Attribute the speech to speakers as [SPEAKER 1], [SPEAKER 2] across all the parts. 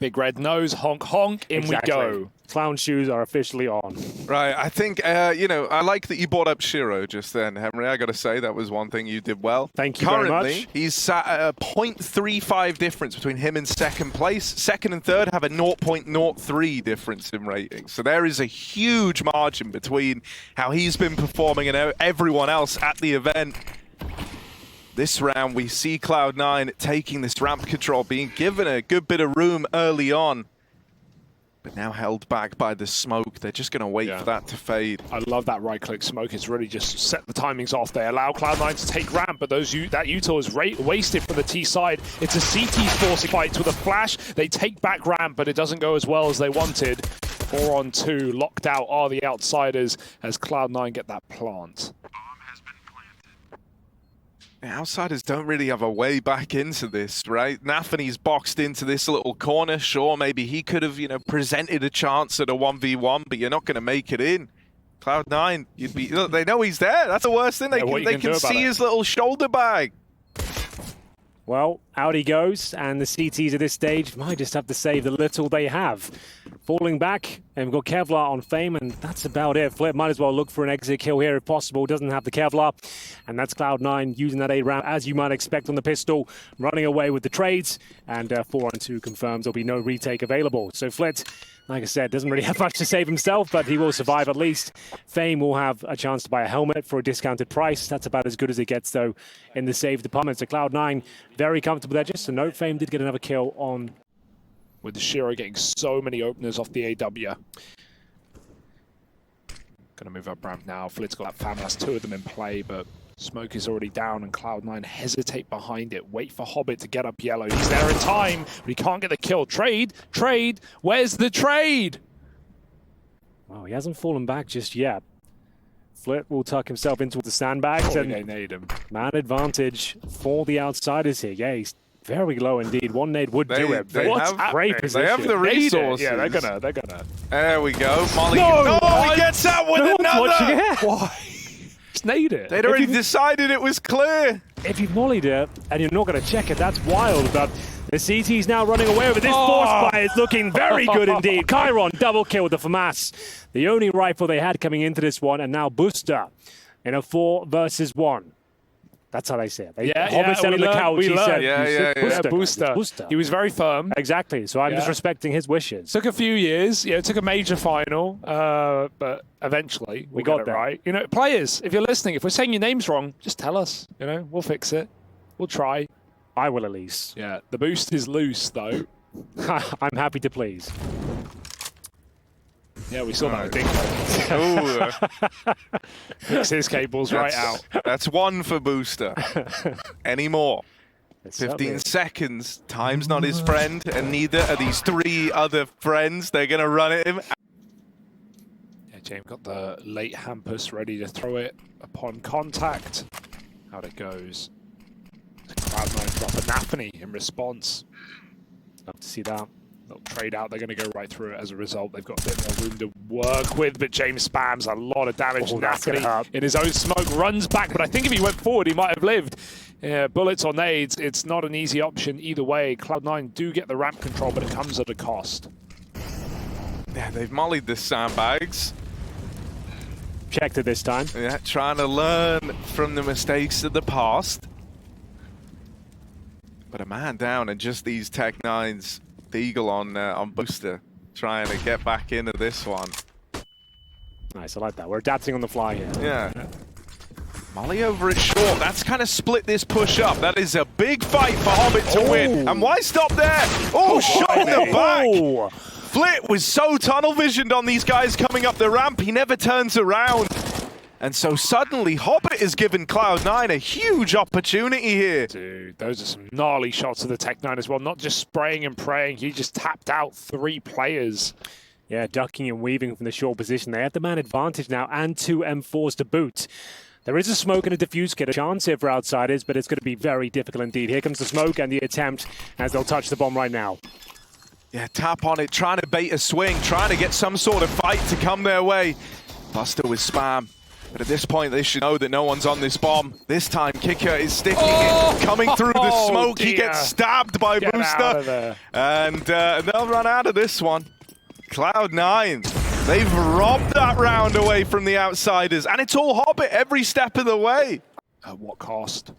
[SPEAKER 1] Big red nose, honk, honk, in we go.
[SPEAKER 2] Clown shoes are officially on.
[SPEAKER 3] Right, I think, you know, I like that you brought up Shiro just then, Henry. I got to say, that was one thing you did well.
[SPEAKER 2] Thank you
[SPEAKER 3] Currently,
[SPEAKER 2] very much.
[SPEAKER 3] He's sat at a 0.35 difference between him and second place. Second and third have a 0.03 difference in rating. So there is a huge margin between how he's been performing and everyone else at the event. This round, we see Cloud9 taking this ramp control, being given a good bit of room early on. But now held back by the smoke. They're just going to wait for that to fade.
[SPEAKER 1] I love that right-click smoke. It's really just set the timings off. They allow Cloud9 to take ramp, but that util is wasted from the T side. It's a CT forcing fight with a flash. They take back ramp, but it doesn't go as well as they wanted. 4 on 2. Locked out are the outsiders as Cloud9 get that plant.
[SPEAKER 3] The outsiders don't really have a way back into this, right? Nafany's boxed into this little corner. Sure, maybe he could have, you know, presented a chance at a 1v1, but you're not going to make it in. Cloud9, look, they know he's there. That's the worst thing. They can see his little shoulder bag.
[SPEAKER 2] Well, out he goes, and the CTs at this stage might just have to save the little they have. Falling back, and we've got Kevlar on Fame, and that's about it. Flip might as well look for an exit kill here if possible. Doesn't have the Kevlar, and that's Cloud9 using that 8 round, as you might expect on the pistol, running away with the trades, and 4 on 2 confirms there'll be no retake available. So Flit, like I said, doesn't really have much to save himself, but he will survive at least. Fame will have a chance to buy a helmet for a discounted price. That's about as good as it gets, though, in the save department. So Cloud9, very comfortable there. Just a note, Fame did get another kill on...
[SPEAKER 1] With Shiro getting so many openers off the AW. Gonna move up ramp now. Flit's got that fam, has 2 of them in play, but smoke is already down and Cloud9 hesitate behind it. Wait for Hobbit to get up yellow. He's there in time, but he can't get the kill. Trade! Where's the trade?
[SPEAKER 2] Well, he hasn't fallen back just yet. Flit will tuck himself into the sandbags, and
[SPEAKER 1] they need him.
[SPEAKER 2] Man advantage for the outsiders here. Yeah, he's very low indeed. One nade would do it. What's great position.
[SPEAKER 3] They have the resources.
[SPEAKER 1] Yeah, they're gonna.
[SPEAKER 3] There we go. Molly. No, he gets out with another.
[SPEAKER 1] Why? Just nade it.
[SPEAKER 3] They'd already decided it was clear.
[SPEAKER 2] If you've mollied it and you're not going to check it, that's wild. But the CT's now running away with it. This force fire is looking very good indeed. Chiron double kill with the FAMAS. The only rifle they had coming into this one, and now Booster in a 4 versus 1. That's how they say it. Hobbit said on the couch, he said, Booster.
[SPEAKER 1] He was very firm.
[SPEAKER 2] Exactly, so I'm just respecting his wishes.
[SPEAKER 1] Took a few years, it took a major final, but eventually we got it right. You know, players, if you're listening, if we're saying your name's wrong, just tell us, we'll fix it. We'll try.
[SPEAKER 2] I will at least.
[SPEAKER 1] Yeah, the boost is loose though.
[SPEAKER 2] I'm happy to please.
[SPEAKER 1] Yeah, we saw that with Dingo. Fix his cables right out.
[SPEAKER 3] That's 1 for Booster. Any more? 15 seconds. Time's not his friend, and neither are these 3 other friends. They're going to run at him.
[SPEAKER 1] Yeah, James got the late Hampus ready to throw it upon contact. Out it goes. Cloud9 drop a Nafany in response.
[SPEAKER 2] Love to see that.
[SPEAKER 1] Little trade out, they're going to go right through it as a result. They've got a bit more room to work with, but James spams a lot of damage. Nafany in his own smoke runs back, but I think if he went forward, he might have lived. Yeah, bullets or nades, it's not an easy option either way. Cloud9 do get the ramp control, but it comes at a cost.
[SPEAKER 3] Yeah, they've mollied the sandbags.
[SPEAKER 2] Checked it this time.
[SPEAKER 3] Yeah, trying to learn from the mistakes of the past. But a man down, and just these Tech-9s. The Eagle on Booster, trying to get back into this one.
[SPEAKER 2] Nice, I like that. We're adapting on the fly here.
[SPEAKER 3] Yeah. Molly over at short. That's kind of split this push up. That is a big fight for Hobbit to win. And why stop there? Oh, shoulder back. Flit was so tunnel visioned on these guys coming up the ramp. He never turns around. And so suddenly, Hobbit has given Cloud9 a huge opportunity here.
[SPEAKER 1] Dude, those are some gnarly shots of the Tech-9 as well. Not just spraying and praying. He just tapped out 3 players.
[SPEAKER 2] Yeah, ducking and weaving from the short position. They have the man advantage now and 2 M4s to boot. There is a smoke and a diffuse kit, a chance here for outsiders, but it's going to be very difficult indeed. Here comes the smoke and the attempt as they'll touch the bomb right now.
[SPEAKER 3] Yeah, tap on it, trying to bait a swing, trying to get some sort of fight to come their way. Buster with spam. But at this point, they should know that no one's on this bomb. This time, Kicker is sticking it, coming through the smoke. He gets stabbed by Booster. And they'll run out of this one. Cloud9, they've robbed that round away from the outsiders. And it's all Hobbit every step of the way.
[SPEAKER 1] At what cost?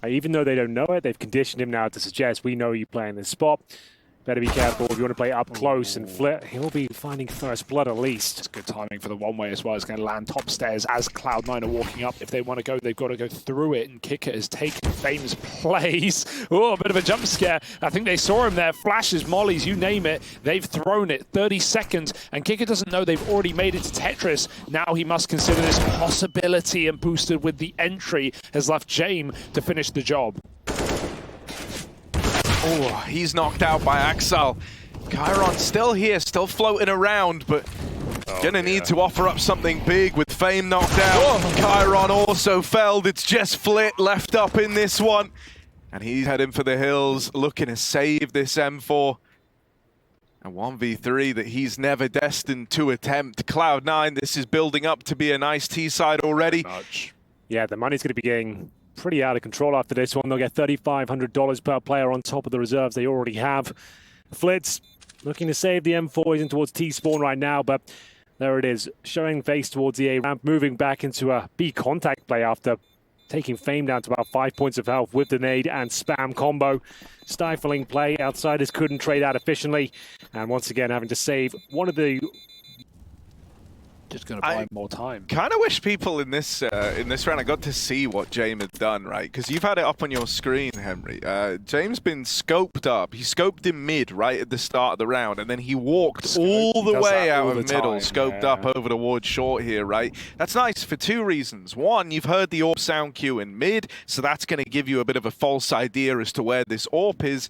[SPEAKER 2] Even though they don't know it, they've conditioned him now to suggest, we know you play in this spot. Better be careful if you want to play up close and Flit. He'll be finding first blood at least.
[SPEAKER 1] It's good timing for the one-way as well. It's going to land top stairs as Cloud9 are walking up. If they want to go, they've got to go through it, and Kicker has taken Fame's place. Oh, a bit of a jump scare. I think they saw him there. Flashes, mollies, you name it. They've thrown it. 30 seconds, and Kicker doesn't know they've already made it to Tetris. Now he must consider this possibility, and boosted with the entry has left James to finish the job.
[SPEAKER 3] Oh, he's knocked out by Axel. Chiron still here, still floating around, but gonna need to offer up something big with Fame knocked out. Chiron also felled. It's just Flit left up in this one. And he's heading for the hills, looking to save this M4. A 1v3 that he's never destined to attempt. Cloud9, this is building up to be a nice T-side already.
[SPEAKER 2] Yeah, the money's going to be getting pretty out of control after this one. They'll get $3,500 per player on top of the reserves they already have. Flitz looking to save the M4. He's in towards T-spawn right now, but there it is. Showing face towards the A ramp, moving back into a B contact play after taking Fame down to about 5 points of health with the nade and spam combo. Stifling play. Outsiders couldn't trade out efficiently. And once again, having to save one of the...
[SPEAKER 1] Just going to buy more time.
[SPEAKER 3] Kind of wish people in this round I got to see what James had done, right? Because you've had it up on your screen, Henry. James been scoped up. He scoped in mid right at the start of the round, and then he walked all the way out of middle, scoped up over towards short here, right? That's nice for two reasons. One, you've heard the AWP sound cue in mid, so that's going to give you a bit of a false idea as to where this AWP is.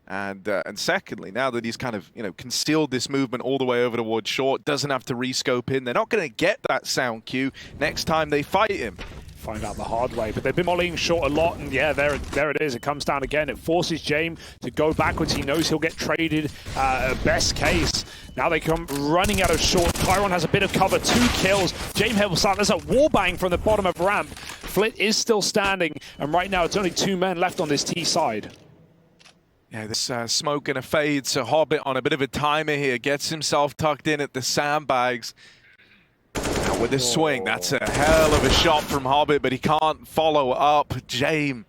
[SPEAKER 3] And secondly, now that he's kind of, concealed this movement all the way over towards short, doesn't have to rescope in, they're not going to get that sound cue next time they fight him.
[SPEAKER 1] Find out the hard way, but they've been mollying short a lot, and yeah, there it is. It comes down again. It forces James to go backwards. He knows he'll get traded best case. Now they come running out of short. Chiron has a bit of cover, 2 kills. James helps out. There's a wallbang from the bottom of ramp. Flit is still standing, and right now it's only 2 men left on this T side.
[SPEAKER 3] Yeah, this smoke gonna fade, so Hobbit on a bit of a timer here, gets himself tucked in at the sandbags. Now with a swing, that's a hell of a shot from Hobbit, but he can't follow up. James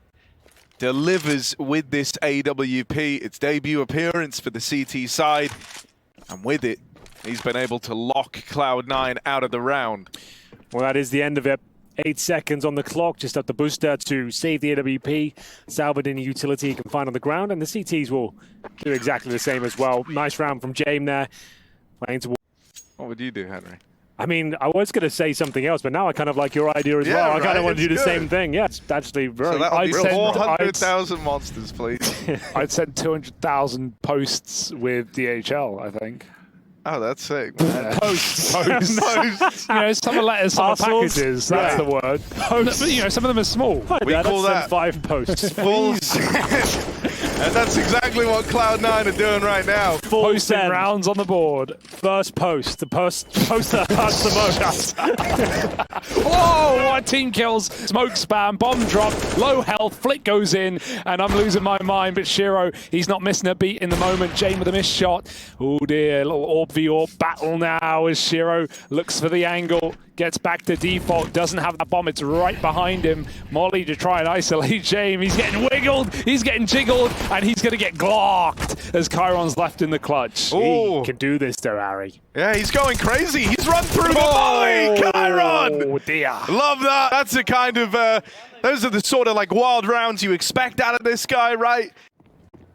[SPEAKER 3] delivers with this AWP, its debut appearance for the CT side, and with it, he's been able to lock Cloud9 out of the round.
[SPEAKER 2] Well, that is the end of it. 8 seconds on the clock, just up the booster to save the AWP, salvage any utility you can find on the ground, and the CTs will do exactly the same as well. Nice round from James there. Playing towards...
[SPEAKER 3] What would you do, Henry?
[SPEAKER 2] I mean, I was going to say something else, but now I kind of like your idea as well. I kind of want to do the same thing. Yeah, it's actually very...
[SPEAKER 3] So that'll be 400,000 monsters, please.
[SPEAKER 1] I'd send 200,000 posts with DHL, I think.
[SPEAKER 3] Oh, that's sick, man.
[SPEAKER 1] Posts. Some are letters, some are packages. That's the word. Posts. But, some of them are small.
[SPEAKER 3] We call that
[SPEAKER 2] 5 posts.
[SPEAKER 3] Full and that's exactly what Cloud9 are doing right now.
[SPEAKER 1] Posting rounds on the board.
[SPEAKER 2] First post. The post that hurts the most.
[SPEAKER 1] Whoa, what team kills. Smoke spam, bomb drop, low health, Flick goes in, and I'm losing my mind, but Shiro, he's not missing a beat in the moment. James with a missed shot. Oh dear, little AWP v AWP battle now as Shiro looks for the angle. Gets back to default, doesn't have that bomb, it's right behind him. Molly to try and isolate James. He's getting wiggled, he's getting jiggled, and he's going to get glocked as Chiron's left in the clutch.
[SPEAKER 2] Ooh. He can do this though, Harry.
[SPEAKER 3] Yeah, he's going crazy. He's run through the molly, Chiron!
[SPEAKER 2] Oh dear.
[SPEAKER 3] Love that. That's a kind of, those are the sort of like wild rounds you expect out of this guy, right?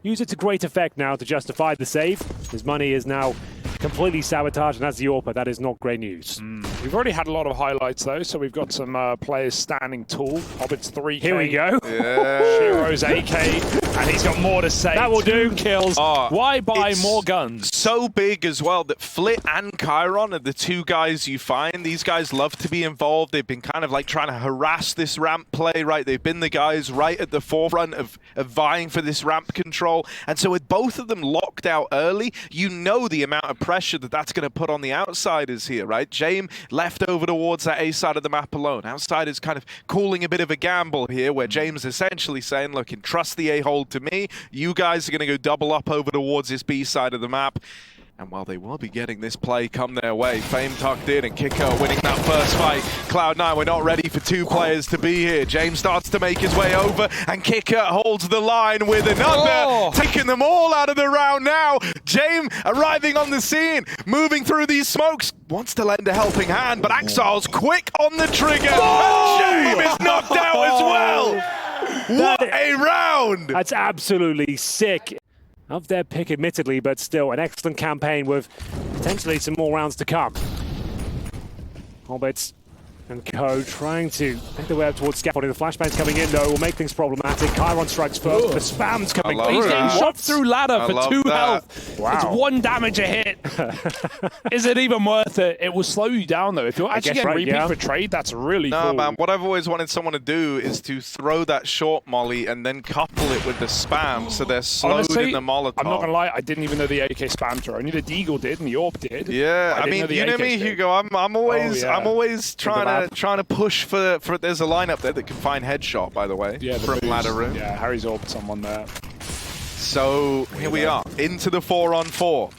[SPEAKER 2] Use it to great effect now to justify the save. His money is now completely sabotaged, and that's the AWP. That is not great news.
[SPEAKER 1] We've already had a lot of highlights, though, so we've got some players standing tall. Hobbit's 3K.
[SPEAKER 2] Here we go.
[SPEAKER 3] Yeah.
[SPEAKER 1] Shiro's AK, and he's got more to say.
[SPEAKER 2] That will do.
[SPEAKER 1] 2 kills. Why buy more guns?
[SPEAKER 3] so big as well that Flit and Chiron are the two guys you find. These guys love to be involved. They've been kind of like trying to harass this ramp play, right? They've been the guys right at the forefront of vying for this ramp control. And so with both of them locked out early, you know the amount of pressure that that's going to put on the outsiders here, right? James left over towards that A side of the map alone. Outsiders kind of calling a bit of a gamble here, where James essentially saying, look, entrust the A-hold to me. You guys are going to go double up over towards this B side of the map. And while they will be getting this play come their way, Fame tucked in and Kicker winning that first fight. Cloud9, we're not ready for two players to be here. James starts to make his way over, and Kicker holds the line with another, taking them all out of the round now. James arriving on the scene, moving through these smokes, wants to lend a helping hand, but Axile's quick on the trigger, and James is knocked out as well. What a round!
[SPEAKER 2] That's absolutely sick. Of their pick, admittedly, but still an excellent campaign with potentially some more rounds to come. Hobbit and Co trying to make their way up towards scaffolding. The flashbang's coming in, though, will make things problematic. Chiron strikes first, the spam's coming through.
[SPEAKER 1] He's getting shot through ladder for 2 health.
[SPEAKER 2] Wow.
[SPEAKER 1] It's 1 damage a hit. Is it even worth it? It will slow you down, though. If you're actually getting repeat for trade, that's really cool.
[SPEAKER 3] No, man, what I've always wanted someone to do is to throw that short molly and then couple it with the spam, so they're slowed.
[SPEAKER 1] Honestly,
[SPEAKER 3] in the Molotov.
[SPEAKER 1] I'm not going to lie, I didn't even know the AK spammed her. Only the Deagle did and the Orb did.
[SPEAKER 3] Yeah, I mean, you know me, Hugo. I'm always trying to push for there's a lineup there that can find headshot, by the way, from ladder room.
[SPEAKER 1] Yeah, Harry's orbed someone there.
[SPEAKER 3] So here we are, into the 4-on-4.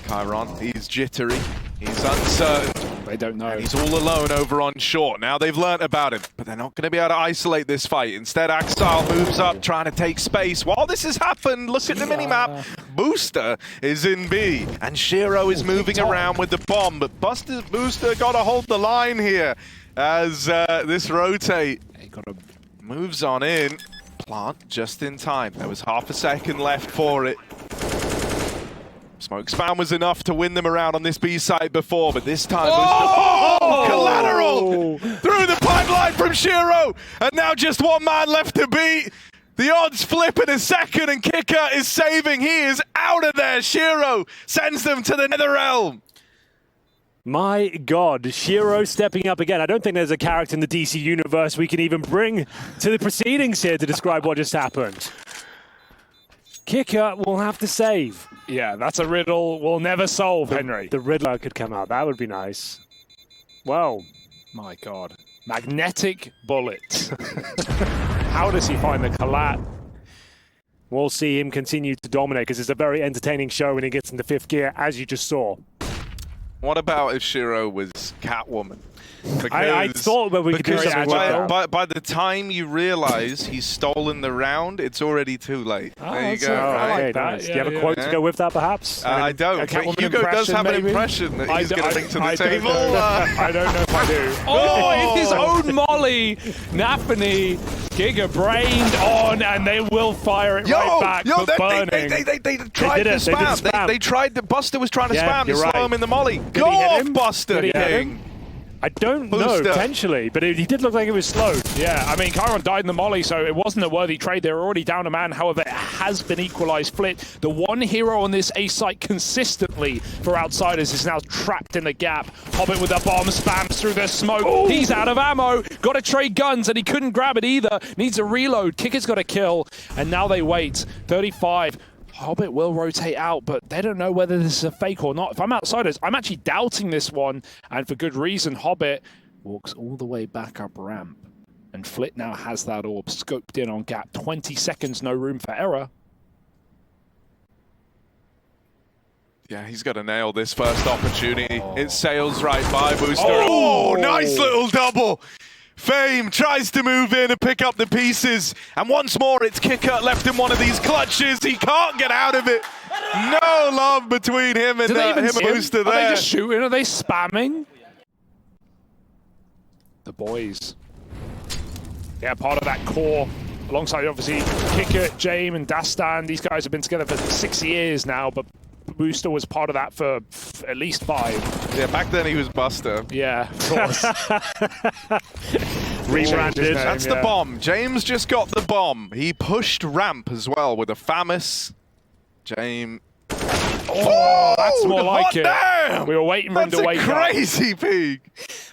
[SPEAKER 3] Chiron, he's jittery, he's uncertain.
[SPEAKER 1] They don't know.
[SPEAKER 3] And he's all alone over on short. Now they've learnt about him, but they're not going to be able to isolate this fight. Instead, Axile moves up, trying to take space. While this has happened, look at the minimap. Booster is in B, and Shiro is moving around with the bomb, but Booster got to hold the line here as this rotate moves on in. Plant just in time. There was half a second left for it. Smoke spam was enough to win them around on this B side before, but this time collateral through the pipeline from Shiro, and now just one man left to beat. The odds flip in a second, and Kicker is saving. He is out of there. Shiro sends them to the Nether Realm.
[SPEAKER 2] My God, Shiro stepping up again. I don't think there's a character in the DC universe we can even bring to the proceedings here to describe what just happened. Kicker will have to save.
[SPEAKER 1] Yeah, that's a riddle we'll never solve, Henry.
[SPEAKER 2] The Riddler could come out. That would be nice. Well,
[SPEAKER 1] my God. Magnetic bullet. How does he find the collat?
[SPEAKER 2] We'll see him continue to dominate, because it's a very entertaining show when he gets into 5th gear, as you just saw.
[SPEAKER 3] What about if Shiro was Catwoman?
[SPEAKER 2] I thought that we could do something
[SPEAKER 3] by the time you realize he's stolen the round, it's already too late. There you go.
[SPEAKER 2] I like that. Do you have a quote to go with that, perhaps?
[SPEAKER 3] I don't. But Hugo does have an impression that he's going to bring to the table.
[SPEAKER 1] I don't know if I do. Oh, it's his own molly. Nafany, Giga-brained on, and they will fire it right back for burning.
[SPEAKER 3] They tried to spam. They tried. Buster was trying to spam to slow him in the molly. Go off, Buster, King.
[SPEAKER 2] I don't know, potentially, but he did look like it was slowed.
[SPEAKER 1] Yeah, I mean, Chiron died in the molly, so it wasn't a worthy trade. They were already down a man. However, it has been equalized. Flit, the one hero on this A site consistently for outsiders, is now trapped in the gap. Hobbit with a bomb, spams through the smoke. Ooh. He's out of ammo. Got to trade guns, and he couldn't grab it either. Needs a reload. Kicker's got a kill, and now they wait. 35. Hobbit will rotate out, but they don't know whether this is a fake or not. If I'm outsiders, I'm actually doubting this one, and for good reason. Hobbit walks all the way back up ramp, and Flit now has that orb scoped in on gap. 20 seconds, no room for error.
[SPEAKER 3] Yeah, he's got to nail this first opportunity. It sails right by Booster. Oh, nice little double. Fame tries to move in and pick up the pieces, and once more it's Kicker left in one of these clutches. He can't get out of it. No love between him and Booster there.
[SPEAKER 1] Are they just shooting? Are they spamming? The boys. Yeah, part of that core, alongside obviously Kicker, James, and Dastan. These guys have been together for 6 years now, but Booster was part of that for at least 5.
[SPEAKER 3] Yeah, back then he was Buster.
[SPEAKER 1] Yeah, of course.
[SPEAKER 2] Rebranded.
[SPEAKER 3] That's the bomb. James just got the bomb. He pushed ramp as well with a Famous. James
[SPEAKER 1] Oh, that's more like
[SPEAKER 3] hot
[SPEAKER 1] it.
[SPEAKER 3] Damn!
[SPEAKER 1] We were waiting for him to wake
[SPEAKER 3] That's a
[SPEAKER 1] up.
[SPEAKER 3] crazy peak.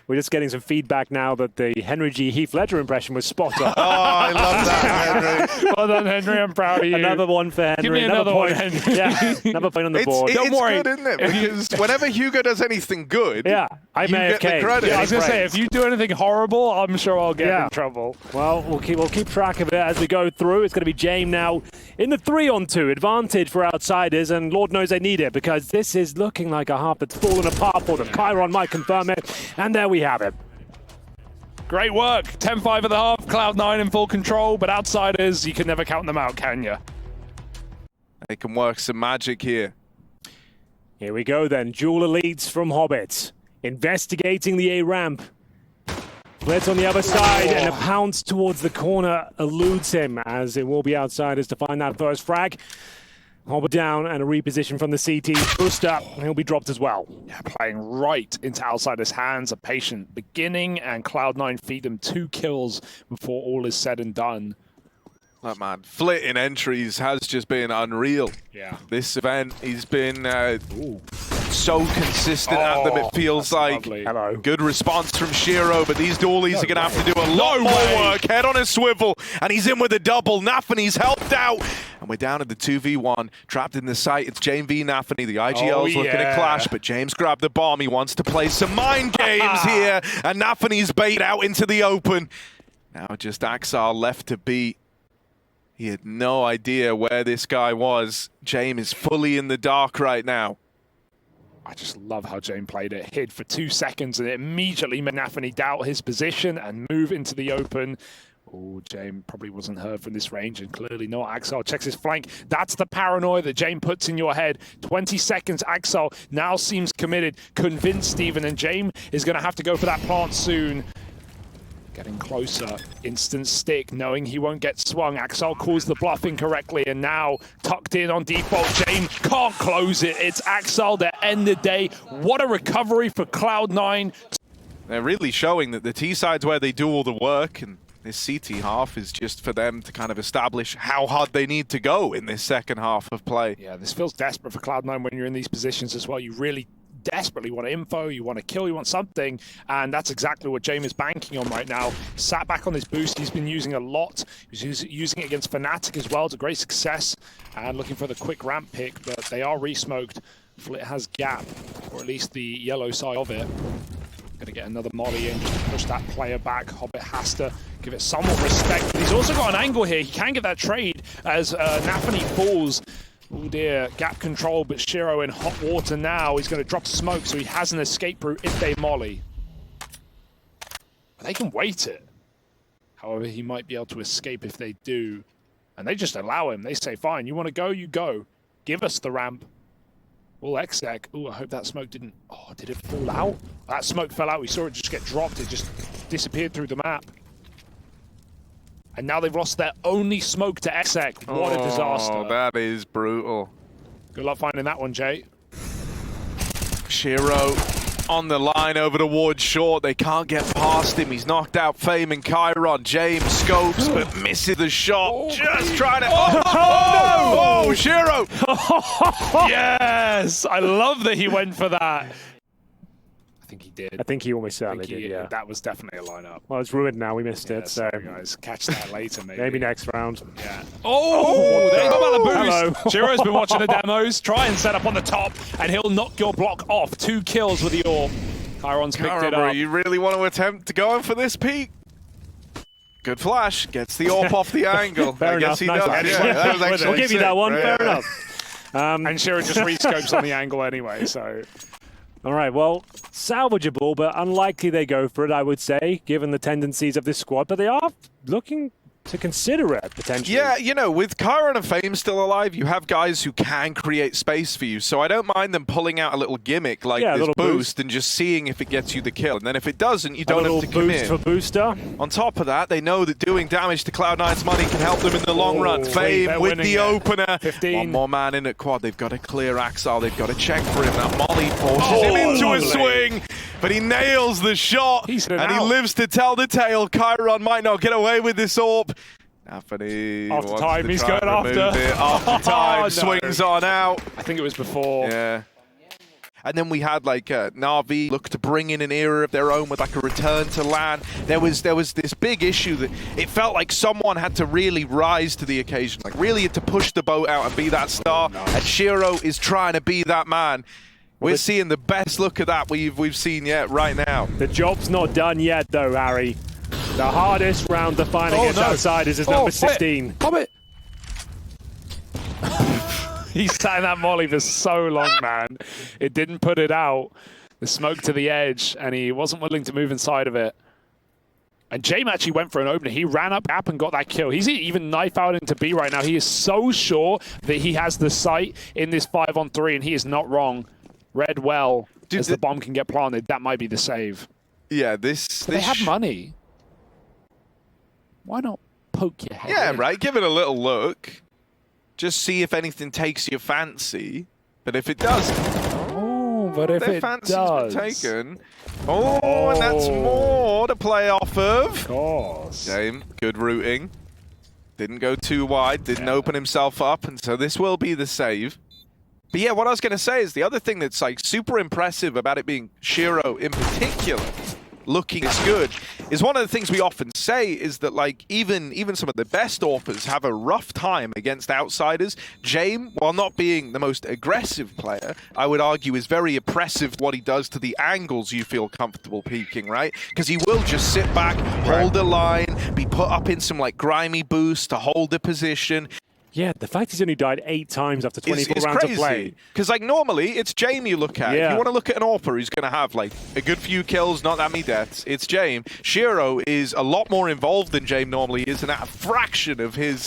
[SPEAKER 2] We're just getting some feedback now that the Henry G. Heath Ledger impression was spot on.
[SPEAKER 3] Oh, I love that, Henry.
[SPEAKER 1] Well done, Henry. I'm proud of you.
[SPEAKER 2] Another one for Henry.
[SPEAKER 1] Give me another one,
[SPEAKER 2] point.
[SPEAKER 1] Henry.
[SPEAKER 2] Yeah, another point on the board.
[SPEAKER 3] It's
[SPEAKER 1] worry.
[SPEAKER 3] good, isn't it? Because whenever Hugo does anything good,
[SPEAKER 2] Yeah, I
[SPEAKER 3] you
[SPEAKER 2] may have
[SPEAKER 3] get the credit.
[SPEAKER 1] Yeah, I was going to say, if you do anything horrible, I'm sure I'll get in trouble.
[SPEAKER 2] Well, we'll keep track of it as we go through. It's going to be James now in the 3-on-2 advantage for outsiders, and Lord knows they need it because this is looking like a half that's fallen apart for them. Chiron might confirm it, and there we have it.
[SPEAKER 1] Great work. 10-5 at the half. Cloud9 in full control, but outsiders, you can never count them out, can you?
[SPEAKER 3] They can work some magic here.
[SPEAKER 2] Here we go then. Jeweler leads from Hobbit. Investigating the A ramp. Blitz on the other side, and a pounce towards the corner eludes him, as it will be outsiders to find that first frag. Hobbit down, and a reposition from the CT. Boost up, and he'll be dropped as well.
[SPEAKER 1] Yeah, playing right into outsiders' hands. A patient beginning, and Cloud9 feed them 2 kills before all is said and done.
[SPEAKER 3] That man, Flit in entries has just been unreal.
[SPEAKER 1] Yeah.
[SPEAKER 3] This event, he's been so consistent at them, it feels like.
[SPEAKER 1] Lovely.
[SPEAKER 2] Hello.
[SPEAKER 3] Good response from Shiro, but these Doolies are going to have to do a lot more work. Head on a swivel, and he's in with a double. Nafany's helped out, and we're down at the 2v1. Trapped in the site, it's James v Nafany. The IGL's looking to clash, but James grabbed the bomb. He wants to play some mind games here, and Nafany's bait out into the open. Now just Axar left to beat. He had no idea where this guy was. James is fully in the dark right now.
[SPEAKER 1] I just love how James played it. Hid for 2 seconds and it immediately made Nafany doubt his position and move into the open. Oh, James probably wasn't heard from this range and clearly not. Axel checks his flank. That's the paranoia that James puts in your head. 20 seconds. Axel now seems committed, convinced Steven, and James is going to have to go for that plant soon. Getting closer, instant stick, knowing he won't get swung. Axel calls the bluff incorrectly, and now tucked in on default. James can't close it. It's Axel that end the day. What a recovery for Cloud9.
[SPEAKER 3] They're really showing that the T side's where they do all the work, and this CT half is just for them to kind of establish how hard they need to go in this second half of play.
[SPEAKER 1] Yeah, this feels desperate for Cloud9 when you're in these positions as well. You really desperately want info, you want to kill, you want something, and that's exactly what James is banking on right now. Sat back on this boost he's been using a lot. He's using it against Fnatic as well to great success, and looking for the quick ramp pick, but they are re-smoked. Flit has gap, or at least the yellow side of it. Gonna get another molly in just to push that player back. Hobbit has to give it somewhat respect, but he's also got an angle here. He can get that trade as Nafany falls. Oh dear, gap control, but Shiro in hot water now. He's going to drop smoke, so he has an escape route if they molly. They can wait it. However, he might be able to escape if they do. And they just allow him. They say, fine, you want to go, you go. Give us the ramp. All exec. Oh, I hope that smoke didn't... Oh, did it fall out? That smoke fell out. We saw it just get dropped. It just disappeared through the map. And now they've lost their only smoke to exec. What a disaster.
[SPEAKER 3] Oh, that is brutal.
[SPEAKER 1] Good luck finding that one, Jay.
[SPEAKER 3] Shiro on the line over towards short. They can't get past him. He's knocked out Fame and Chiron. James scopes, but misses the shot. Just trying to... Oh, Shiro!
[SPEAKER 1] Yes! I love that he went for that. I think he did.
[SPEAKER 2] I think he almost certainly did, yeah.
[SPEAKER 1] That was definitely a lineup.
[SPEAKER 2] Well, it's ruined now. We missed it, so...
[SPEAKER 1] Sorry, guys. Catch that later, maybe.
[SPEAKER 2] Maybe next round.
[SPEAKER 1] Yeah. Oh! There you go about the boost.
[SPEAKER 2] Hello.
[SPEAKER 1] Shiro's been watching the demos. Try and set up on the top, and he'll knock your block off. 2 kills with the AWP. Chiron's picked it up.
[SPEAKER 3] You really want to attempt to go in for this peak? Good flash. Gets the AWP off the angle.
[SPEAKER 2] Fair
[SPEAKER 3] I guess
[SPEAKER 2] enough.
[SPEAKER 3] he
[SPEAKER 2] Nice
[SPEAKER 3] does.
[SPEAKER 2] flash.
[SPEAKER 3] Yeah, that was actually
[SPEAKER 2] We'll give you that one.
[SPEAKER 3] sick.
[SPEAKER 2] Fair
[SPEAKER 3] Yeah.
[SPEAKER 2] enough.
[SPEAKER 1] And Shiro just rescopes on the angle anyway, so...
[SPEAKER 2] All right, well, salvageable, but unlikely they go for it, I would say, given the tendencies of this squad. But they are looking to consider it, potentially.
[SPEAKER 3] Yeah, you know, with Chiron and Fame still alive, you have guys who can create space for you. So I don't mind them pulling out a little gimmick like this boost and just seeing if it gets you the kill. And then if it doesn't, you don't have to commit.
[SPEAKER 2] For booster.
[SPEAKER 3] On top of that, they know that doing damage to Cloud9's money can help them in the long run. Fame with the opener.
[SPEAKER 1] 15.
[SPEAKER 3] One more man in at quad. They've got to clear Axel. They've got to check for him. That molly forces him into a swing, but he nails the shot, and he lives to tell the tale. Chiron might not get away with this AWP. Anthony
[SPEAKER 1] After
[SPEAKER 3] wants
[SPEAKER 1] time,
[SPEAKER 3] to
[SPEAKER 1] he's
[SPEAKER 3] try
[SPEAKER 1] going
[SPEAKER 3] and remove
[SPEAKER 1] after.
[SPEAKER 3] it. After time,
[SPEAKER 1] Oh, no.
[SPEAKER 3] swings on out.
[SPEAKER 1] I think it was before.
[SPEAKER 3] Yeah. And then we had like Na'Vi look to bring in an era of their own with like a return to LAN. There was this big issue that it felt like someone had to really rise to the occasion, like really had to push the boat out and be that star. And Shiro is trying to be that man. We're seeing the best look of that we've seen yet right now.
[SPEAKER 2] The job's not done yet, though, Harry. The hardest round to find against outsiders is number 16.
[SPEAKER 1] Hobbit! He sat in that molly for so long, man. It didn't put it out. The smoke to the edge, and he wasn't willing to move inside of it. And James actually went for an opener. He ran up and got that kill. He's even knife out into B right now. He is so sure that he has the sight in this 5-on-3, and he is not wrong. Read well, as the bomb can get planted. That might be the save.
[SPEAKER 3] Yeah, they
[SPEAKER 1] have money. Why not poke your head in?
[SPEAKER 3] Yeah, right. Give it a little look. Just see if anything takes your fancy. But if it doesn't,
[SPEAKER 1] but if
[SPEAKER 3] their
[SPEAKER 1] it
[SPEAKER 3] fancy's
[SPEAKER 1] does,
[SPEAKER 3] been taken. Oh, and that's more to play off of.
[SPEAKER 1] Of course.
[SPEAKER 3] James, good routing. Didn't go too wide. Didn't open himself up, and so this will be the save. But yeah, what I was going to say is the other thing that's like super impressive about it being Shiro in particular, looking this good, is one of the things we often say is that like even some of the best AWPers have a rough time against outsiders. James, while not being the most aggressive player, I would argue is very oppressive what he does to the angles you feel comfortable peeking, right? Because he will just sit back, hold a line, be put up in some like grimy boost to hold the position.
[SPEAKER 2] Yeah, the fact he's only died 8 times after 24 rounds of play.
[SPEAKER 3] Because like normally it's James you look at.
[SPEAKER 2] Yeah.
[SPEAKER 3] If you want to look at an AWPer who's going to have like a good few kills, not that many deaths, it's James. Shiro is a lot more involved than James normally is, and at a fraction of his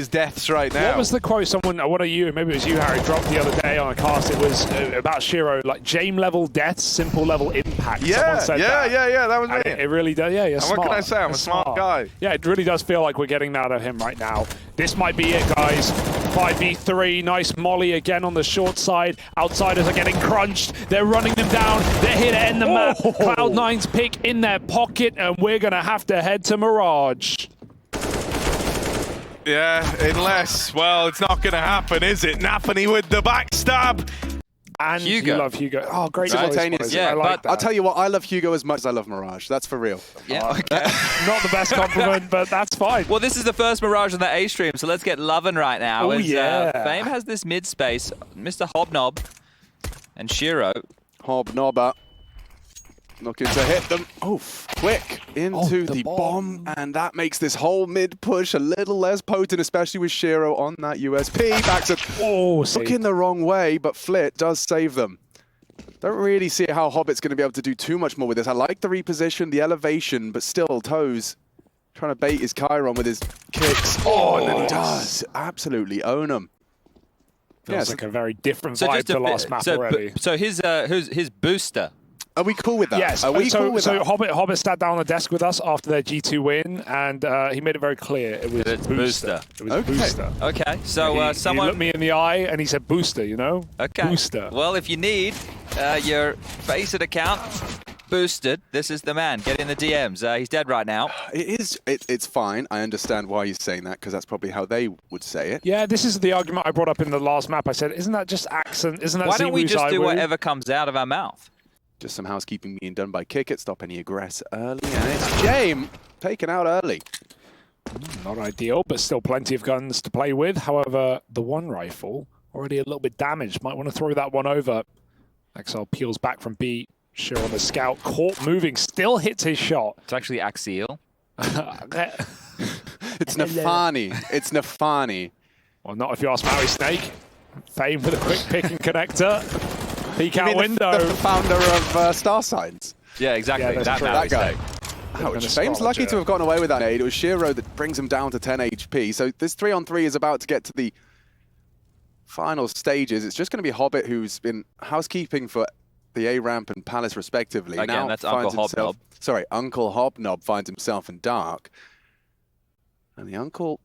[SPEAKER 3] deaths right now.
[SPEAKER 1] What was the quote someone, what are you, maybe it was you, Harry, dropped the other day on a cast? It was about Shiro, like James level deaths, simple level impact.
[SPEAKER 3] Yeah,
[SPEAKER 1] someone said
[SPEAKER 3] that was me.
[SPEAKER 1] It really does, yeah, you're smart.
[SPEAKER 3] What can I say? I'm a smart guy.
[SPEAKER 1] Yeah, it really does feel like we're getting that out of him right now. This might be it, guys. 5v3, nice molly again on the short side. Outsiders are getting crunched. They're running them down. They're here to end the map. Cloud9's pick in their pocket, and we're going to have to head to Mirage.
[SPEAKER 3] Yeah, unless, well, it's not going to happen, is it? Napany with the backstab.
[SPEAKER 1] And
[SPEAKER 4] Hugo.
[SPEAKER 1] you love Hugo. Oh, great.
[SPEAKER 5] Simultaneous.
[SPEAKER 4] Yeah,
[SPEAKER 1] I like that.
[SPEAKER 5] I'll tell you what, I love Hugo as much as I love Mirage. That's for real.
[SPEAKER 4] Yeah.
[SPEAKER 1] Not the best compliment, but that's fine.
[SPEAKER 4] Well, this is the first Mirage on the A stream, so let's get loving right now.
[SPEAKER 1] Oh,
[SPEAKER 4] as,
[SPEAKER 1] yeah.
[SPEAKER 4] Fame has this mid space. Mr. Hobnob and Shiro.
[SPEAKER 5] Hobnobber. Looking to hit them. Oh, quick into
[SPEAKER 1] the
[SPEAKER 5] the
[SPEAKER 1] bomb.
[SPEAKER 5] bomb. And that makes this whole mid push a little less potent, especially with Shiro on that USP. Back to looking the wrong way, but Flit does save them. Don't really see how Hobbit's going to be able to do too much more with this. I like the reposition, the elevation, but still, Toes trying to bait his Chiron with his kicks. Oh, and then he does absolutely own him.
[SPEAKER 1] Feels like a very different vibe to last map already.
[SPEAKER 4] So his booster.
[SPEAKER 5] Are we cool with that?
[SPEAKER 1] Yes.
[SPEAKER 5] Are we cool with that?
[SPEAKER 1] Hobbit sat down on the desk with us after their G2 win, and he made it very clear it was
[SPEAKER 4] It's
[SPEAKER 1] booster. It was
[SPEAKER 5] Okay.
[SPEAKER 1] booster.
[SPEAKER 4] Okay, so
[SPEAKER 1] He
[SPEAKER 4] someone...
[SPEAKER 1] looked me in the eye and he said booster, you know?
[SPEAKER 4] Okay.
[SPEAKER 1] Booster.
[SPEAKER 4] Well, if you need your Faceit account boosted, this is the man. Get in the DMs. He's dead right now.
[SPEAKER 5] It's fine. I understand why he's saying that, because that's probably how they would say it.
[SPEAKER 1] Yeah, this is the argument I brought up in the last map. I said, isn't that just accent? Isn't that
[SPEAKER 4] Why don't we
[SPEAKER 1] Zimu's
[SPEAKER 4] just do
[SPEAKER 1] Iwu?
[SPEAKER 4] whatever comes out of our mouth?
[SPEAKER 5] Just some housekeeping being done by Kick It, stop any aggress early, and it's James taken out early.
[SPEAKER 1] Not ideal, but still plenty of guns to play with. However, the one rifle, already a little bit damaged. Might want to throw that one over. Axel peels back from B. Sure on the scout. Caught moving, still hits his shot.
[SPEAKER 4] It's actually Axial.
[SPEAKER 5] It's Nafani. It's Nafani.
[SPEAKER 1] Well, not if you ask Maui Snake. Fame with a quick pick and connector. Peek
[SPEAKER 5] You
[SPEAKER 1] out
[SPEAKER 5] mean
[SPEAKER 1] window.
[SPEAKER 5] the founder of Star Signs.
[SPEAKER 4] Yeah, exactly.
[SPEAKER 1] Yeah, that's true.
[SPEAKER 5] That guy.
[SPEAKER 1] Been
[SPEAKER 5] Ouch.
[SPEAKER 1] a
[SPEAKER 5] Fame's lucky
[SPEAKER 1] astrologer.
[SPEAKER 5] to have gotten away with that nade. It was Shiro that brings him down to 10 HP. So this 3-on-3 is about to get to the final stages. It's just going to be Hobbit, who's been housekeeping for the A-Ramp and Palace respectively.
[SPEAKER 4] Again,
[SPEAKER 5] now
[SPEAKER 4] that's
[SPEAKER 5] finds
[SPEAKER 4] Uncle
[SPEAKER 5] himself,
[SPEAKER 4] Hobnob.
[SPEAKER 5] Sorry, Uncle Hobnob finds himself in Dark. And the Uncle...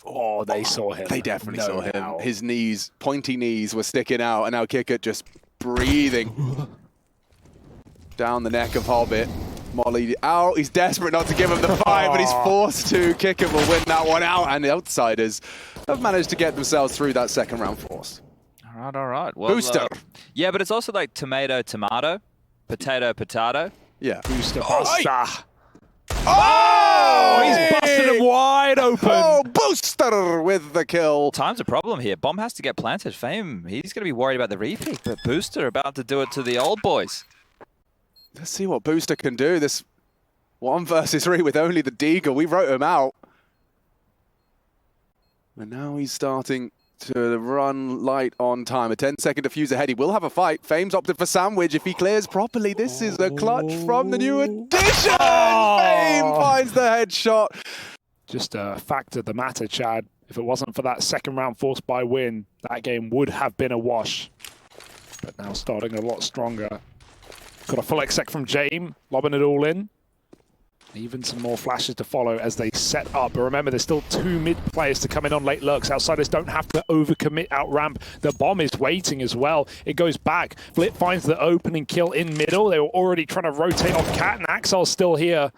[SPEAKER 1] Oh, they saw him.
[SPEAKER 5] They definitely saw him.
[SPEAKER 1] doubt.
[SPEAKER 5] His knees, pointy knees, were sticking out, and now Kickert just breathing down the neck of Hobbit. Molly out. He's desperate not to give him the fight, but he's forced to. Kicker will win that one out, and the Outsiders have managed to get themselves through that second round force.
[SPEAKER 4] All right. Well,
[SPEAKER 5] Booster.
[SPEAKER 4] Yeah, but it's also like tomato, tomato, potato, potato.
[SPEAKER 5] Yeah.
[SPEAKER 1] Booster,
[SPEAKER 5] Oh,
[SPEAKER 1] Buster.
[SPEAKER 5] Oh,
[SPEAKER 1] He's busted him wide open.
[SPEAKER 5] Oh, Booster with the kill.
[SPEAKER 4] Time's a problem here. Bomb has to get planted. Fame, he's going to be worried about the repeat, but Booster about to do it to the old boys.
[SPEAKER 5] Let's see what Booster can do. This 1 versus 3 with only the Deagle. We wrote him out. And now he's starting to run light on time. A 10-second defuse ahead. He will have a fight. Fame's opted for sandwich. If he clears properly, this is a clutch from the new addition. Fame finds the headshot.
[SPEAKER 1] Just a fact of the matter, Chad. If it wasn't for that second round forced by win, that game would have been a wash. But now starting a lot stronger. Got a full exec from James, lobbing it all in. Even some more flashes to follow as they set up. But remember, there's still 2 mid players to come in on late lurks. Outsiders don't have to overcommit out ramp. The bomb is waiting as well. It goes back. Flip finds the opening kill in middle. They were already trying to rotate off Cat, and Axel's still here.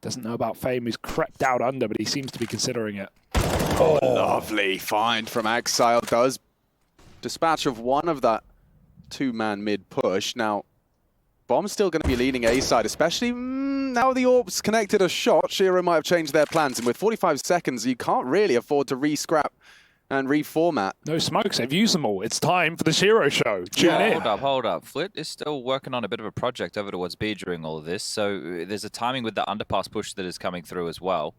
[SPEAKER 1] Doesn't know about Fame, who's crept out under, but he seems to be considering it.
[SPEAKER 5] Oh, lovely find from Axile. Does dispatch of one of that 2-man mid push. Now, Bomb's still going to be leading A side, especially now the Orbs connected a shot. Shiro might have changed their plans, and with 45 seconds, you can't really afford to re-scrap and reformat.
[SPEAKER 1] No smokes, they've used them all. It's time for the Shiro show. Tune in.
[SPEAKER 4] Hold up. Flit is still working on a bit of a project over towards B during all of this, so there's a timing with the underpass push that is coming through as well.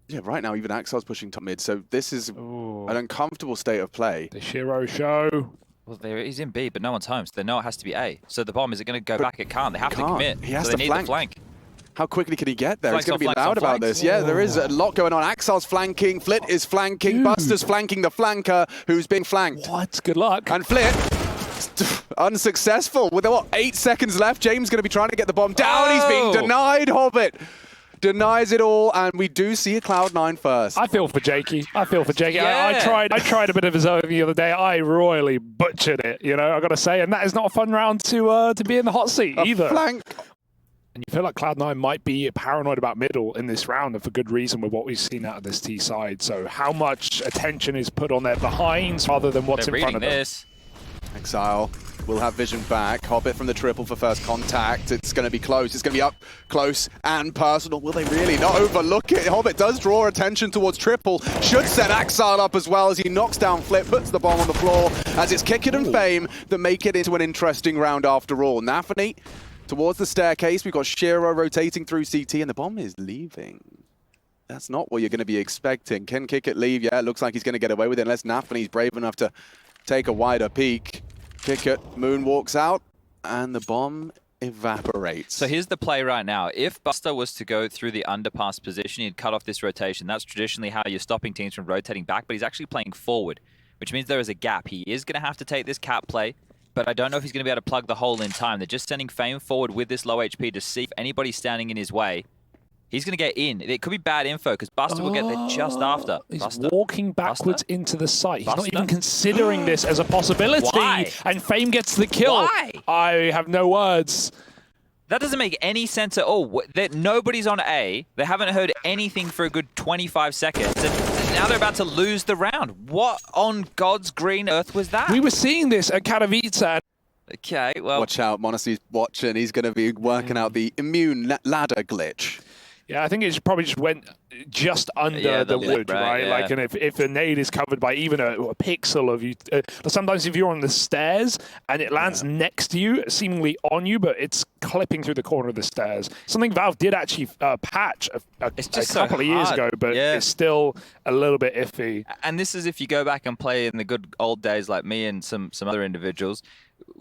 [SPEAKER 5] Yeah, right now even Axile's pushing top mid, so this is an uncomfortable state of play.
[SPEAKER 1] The Shiro show.
[SPEAKER 4] Well, he's in B, but no one's home, so they know it has to be A. So the bomb, is it going to go back? It can't. They have to commit.
[SPEAKER 5] He has
[SPEAKER 4] so
[SPEAKER 5] to
[SPEAKER 4] they need the flank.
[SPEAKER 5] How quickly can he get there?
[SPEAKER 4] Flanks
[SPEAKER 5] He's going to be
[SPEAKER 4] on
[SPEAKER 5] loud about
[SPEAKER 4] flanks.
[SPEAKER 5] this. Yeah, there is a lot going on. Axile's flanking, Flit is flanking, Buster's flanking the flanker who's being flanked.
[SPEAKER 1] What? Good luck.
[SPEAKER 5] And Flit, unsuccessful. With, what, 8 seconds left, James going to be trying to get the bomb down. He's being denied, Hobbit. Denies it all, and we do see a Cloud9 first.
[SPEAKER 1] I feel for Jakey.
[SPEAKER 4] Yeah.
[SPEAKER 1] I tried a bit of his own the other day. I royally butchered it, you know, I got to say. And that is not a fun round to be in the hot seat either.
[SPEAKER 5] Flank.
[SPEAKER 1] And you feel like Cloud9 might be paranoid about middle in this round, and for good reason with what we've seen out of this T side. So how much attention is put on their behinds rather than what's in front of them?
[SPEAKER 4] This.
[SPEAKER 5] Exile will have vision back. Hobbit from the triple for first contact. It's going to be close. It's going to be up close and personal. Will they really not overlook it? Hobbit does draw attention towards triple. Should set Exile up as well as he knocks down Flip, puts the bomb on the floor as it's Kickit and Fame that make it into an interesting round after all. Nafany towards the staircase. We've got Shiro rotating through CT and the bomb is leaving. That's not what you're going to be expecting. Can Kickit leave? Yeah, it looks like he's going to get away with it unless Nafany's brave enough to take a wider peek. Kickit moonwalks out, and the bomb evaporates.
[SPEAKER 4] So here's the play right now. If Buster was to go through the underpass position, he'd cut off this rotation. That's traditionally how you're stopping teams from rotating back, but he's actually playing forward, which means there is a gap. He is going to have to take this cap play, but I don't know if he's going to be able to plug the hole in time. They're just sending Fame forward with this low HP to see if anybody's standing in his way. He's going to get in. It could be bad info because Buster will get there just after.
[SPEAKER 1] He's
[SPEAKER 4] Buster?
[SPEAKER 1] walking backwards into the site. He's not
[SPEAKER 4] Buster?
[SPEAKER 1] even considering this as a possibility.
[SPEAKER 4] Why?
[SPEAKER 1] And Fame gets the kill.
[SPEAKER 4] Why?
[SPEAKER 1] I have no words.
[SPEAKER 4] That doesn't make any sense at all. Nobody's on A. They haven't heard anything for a good 25 seconds. And now they're about to lose the round. What on God's green earth was that?
[SPEAKER 1] We were seeing this at Katowice.
[SPEAKER 4] Okay, well...
[SPEAKER 5] Watch out, Monasty's watching. He's going to be working out the immune ladder glitch.
[SPEAKER 1] Yeah, I think it probably just went just under the wood, right?
[SPEAKER 4] Yeah.
[SPEAKER 1] Like, and if the nade is covered by even a pixel of you, sometimes if you're on the stairs and it lands next to you, seemingly on you, but it's clipping through the corner of the stairs. Something Valve did actually patch a couple of years ago, but it's still a little bit iffy.
[SPEAKER 4] And this is if you go back and play in the good old days like me and some other individuals.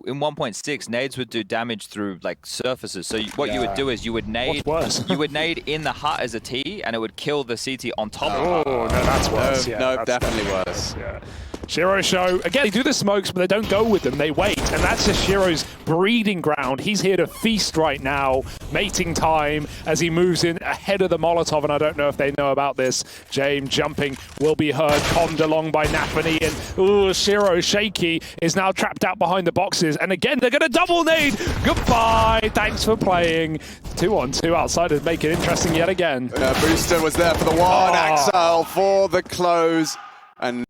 [SPEAKER 4] In 1.6, nades would do damage through like surfaces. So what you would do is you would nade, in the hut as a T, and it would kill the CT on top of it.
[SPEAKER 1] Oh, no, that's worse.
[SPEAKER 5] No, definitely worse.
[SPEAKER 1] Yeah. Shiro show, again, they do the smokes, but they don't go with them. They wait, and that's just Shiro's breeding ground. He's here to feast right now. Mating time as he moves in ahead of the Molotov, and I don't know if they know about this. James jumping will be heard, conned along by Nafany, and ooh, Shiro, shaky, is now trapped out behind the boxes. And again, they're going to double nade. Goodbye. Thanks for playing. 2-on-2 outsiders make it interesting yet again.
[SPEAKER 5] Booster was there for the one. Axel for the close. And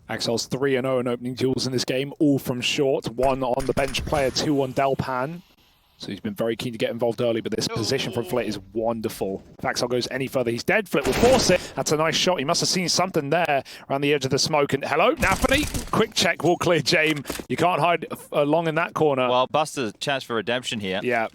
[SPEAKER 1] Axel's 3-0 in opening duels in this game, all from short. 1 on the bench player, 2 on Delpan. So he's been very keen to get involved early, but this position from Flit is wonderful. If Axel goes any further, he's dead. Flit will force it. That's a nice shot. He must have seen something there around the edge of the smoke. And hello, Nafany. Quick check will clear James. You can't hide long in that corner.
[SPEAKER 4] Well, Buster's chance for redemption here.
[SPEAKER 1] Yeah.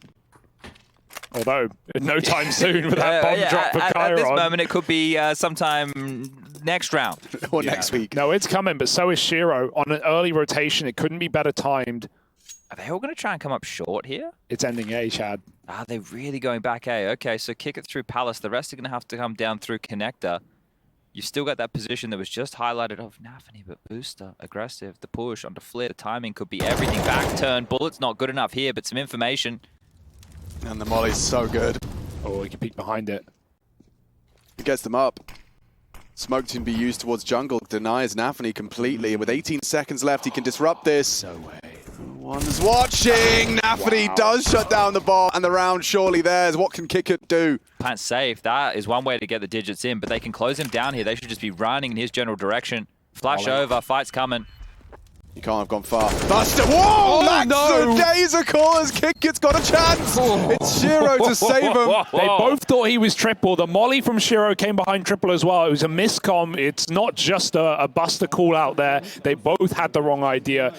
[SPEAKER 1] Although, no time soon with that bomb drop for Chiron.
[SPEAKER 4] At this moment, it could be sometime next round.
[SPEAKER 5] or next week.
[SPEAKER 1] No, it's coming, but so is Shiro. On an early rotation, it couldn't be better timed.
[SPEAKER 4] Are they all going to try and come up short here?
[SPEAKER 1] It's ending A, Chad.
[SPEAKER 4] Are they really going back A? Okay, so kick it through Palace. The rest are going to have to come down through Connector. You've still got that position that was just highlighted of Nafany, but Booster, aggressive, the push onto Flit. The timing could be everything. Back turn. Bullet's not good enough here, but some information.
[SPEAKER 5] And the molly's so good.
[SPEAKER 1] Oh, he can peek behind it.
[SPEAKER 5] He gets them up. Smoke can be used towards jungle. Denies Nafany completely. And with 18 seconds left, he can disrupt this.
[SPEAKER 1] No way.
[SPEAKER 5] One's watching. Nafany does shut down the bomb. And the round surely theirs. What can Kickert do?
[SPEAKER 4] Plant safe. That is one way to get the digits in, but they can close him down here. They should just be running in his general direction. Flash over. Fight's coming.
[SPEAKER 5] You can't have gone far. Buster! Whoa! That's
[SPEAKER 1] no!
[SPEAKER 5] the Dazer call as Kickert's got a chance! It's Shiro to save him.
[SPEAKER 1] They both thought he was triple. The molly from Shiro came behind triple as well. It was a miscom. It's not just a Buster call out there. They both had the wrong idea.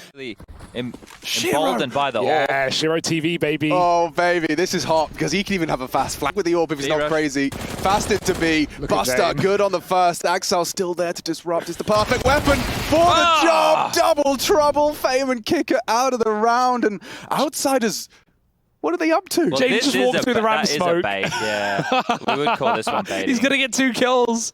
[SPEAKER 4] Emboldened by the orb.
[SPEAKER 1] Yeah, Shiro TV, baby.
[SPEAKER 5] Oh, baby, this is hot because he can even have a fast flag with the orb if he's not crazy. Fast it to be. Buster, good on the first. Axel still there to disrupt. It's the perfect weapon for the job. Double trouble. Fame and Kicker out of the round. And outsiders, what are they up to?
[SPEAKER 4] Well,
[SPEAKER 1] James just walked through the ramp smoke.
[SPEAKER 4] That is a bait, yeah. We would call this one baiting.
[SPEAKER 1] He's going to get 2 kills.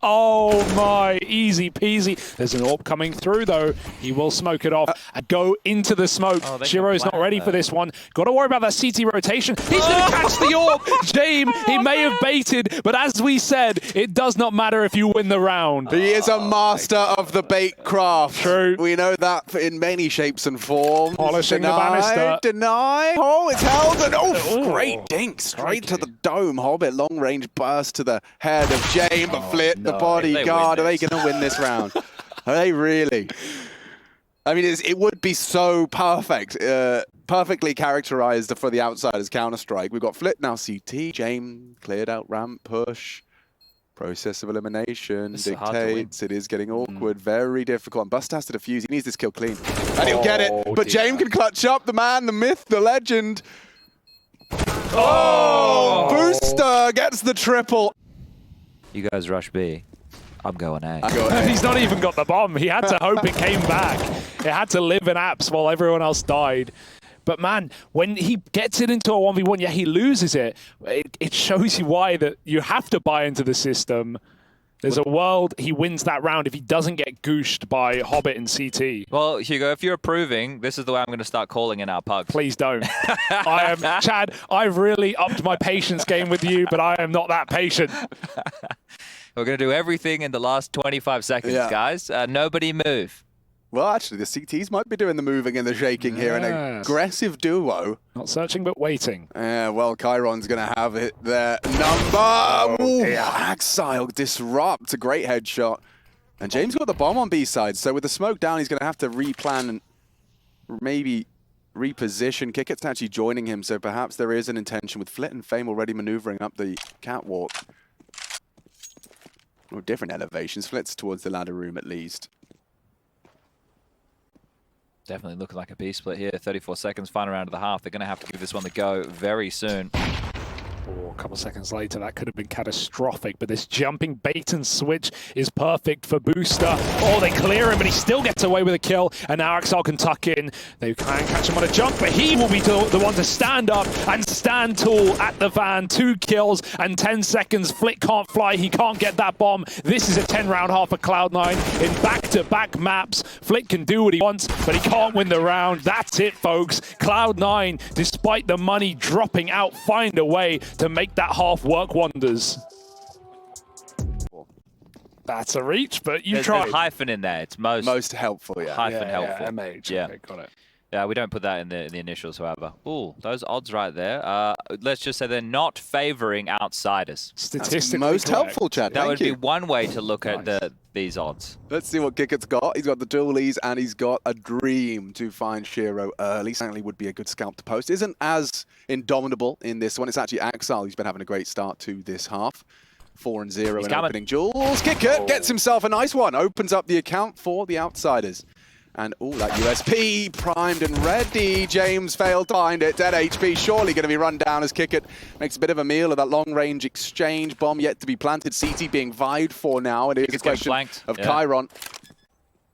[SPEAKER 1] Oh my, easy peasy. There's an orb coming through though. He will smoke it off and go into the smoke. Shiro's not ready for this one. Got to worry about that CT rotation. He's going to catch the orb. James, he may have baited, but as we said, it does not matter if you win the round.
[SPEAKER 5] He is a master of the bait craft.
[SPEAKER 1] True.
[SPEAKER 5] We know that in many shapes and forms.
[SPEAKER 1] Polishing the banister.
[SPEAKER 5] Deny. Oh, it's held. And oh, great dink. Straight to the dome. Hobbit, long range burst to the head of James. But Flit, the bodyguard. Are they going to win this round? Are they really? I mean, it would be so perfect. Perfectly characterized for the outsiders Counter-Strike. We've got Flit now, CT. James cleared out ramp, push. Process of elimination dictates it is getting awkward, very difficult. And Buster has to defuse. He needs this kill clean. And he'll get it. But James can clutch up. The man, the myth, the legend. Oh! Booster gets the triple.
[SPEAKER 4] You guys rush B. I'm going A.
[SPEAKER 1] He's not even got the bomb. He had to hope it came back. It had to live in apps while everyone else died. But man, when he gets it into a 1v1, yeah, he loses it. It shows you why that you have to buy into the system. There's a world he wins that round if he doesn't get gooshed by Hobbit and CT.
[SPEAKER 4] Well, Hugo, if you're approving, this is the way I'm going to start calling in our pugs.
[SPEAKER 1] Please don't. Chad, I've really upped my patience game with you, but I am not that patient.
[SPEAKER 4] We're going to do everything in the last 25 seconds, guys. Nobody move.
[SPEAKER 5] Well, actually, the CTs might be doing the moving and the shaking here. An aggressive duo.
[SPEAKER 1] Not searching, but waiting.
[SPEAKER 5] Well, Chiron's going to have it their number. Axile disrupt. A great headshot. And James got the bomb on B side. So with the smoke down, he's going to have to replan and maybe reposition. Kickert's actually joining him. So perhaps there is an intention with Flit and Fame already maneuvering up the catwalk. Or different elevations. Flit's towards the ladder room at least.
[SPEAKER 4] Definitely looking like a B split here. 34 seconds, final round of the half. They're going to have to give this one the go very soon.
[SPEAKER 1] Or a couple seconds later, that could have been catastrophic, but this jumping bait and switch is perfect for Booster. Oh, they clear him, but he still gets away with a kill, and now Axel can tuck in. They can catch him on a jump, but he will be the one to stand up and stand tall at the van. 2 kills and 10 seconds. Flick can't fly, he can't get that bomb. This is a 10-round half for Cloud9 in back-to-back maps. Flick can do what he wants, but he can't win the round. That's it, folks. Cloud9, despite the money dropping out, find a way to make that half work wonders. That's a reach, but you tried.
[SPEAKER 4] There's hyphen in there. It's most
[SPEAKER 5] helpful, yeah.
[SPEAKER 4] hyphen helpful.
[SPEAKER 1] MH.
[SPEAKER 4] Yeah.
[SPEAKER 1] Okay, got it.
[SPEAKER 4] Yeah, we don't put that in the initials, however. Ooh, those odds right there. Let's just say they're not favoring outsiders.
[SPEAKER 1] Statistically
[SPEAKER 5] most
[SPEAKER 1] correct.
[SPEAKER 5] helpful, Chad.
[SPEAKER 4] That
[SPEAKER 5] Thank
[SPEAKER 4] would
[SPEAKER 5] you.
[SPEAKER 4] be one way to look at these odds.
[SPEAKER 5] Let's see what Kiket's got. He's got the dualies and he's got a dream to find Shiro early. Certainly would be a good scalp to post. Isn't as indomitable in this one. It's actually Axel who's been having a great start to this half. 4-0 in opening duels. Kiket gets himself a nice one. Opens up the account for the outsiders. And all that USP primed and ready. James failed to find it. Dead HP surely going to be run down as Kiket makes a bit of a meal of that long-range exchange. Bomb yet to be planted. CT being vied for now. It is a question of Chiron.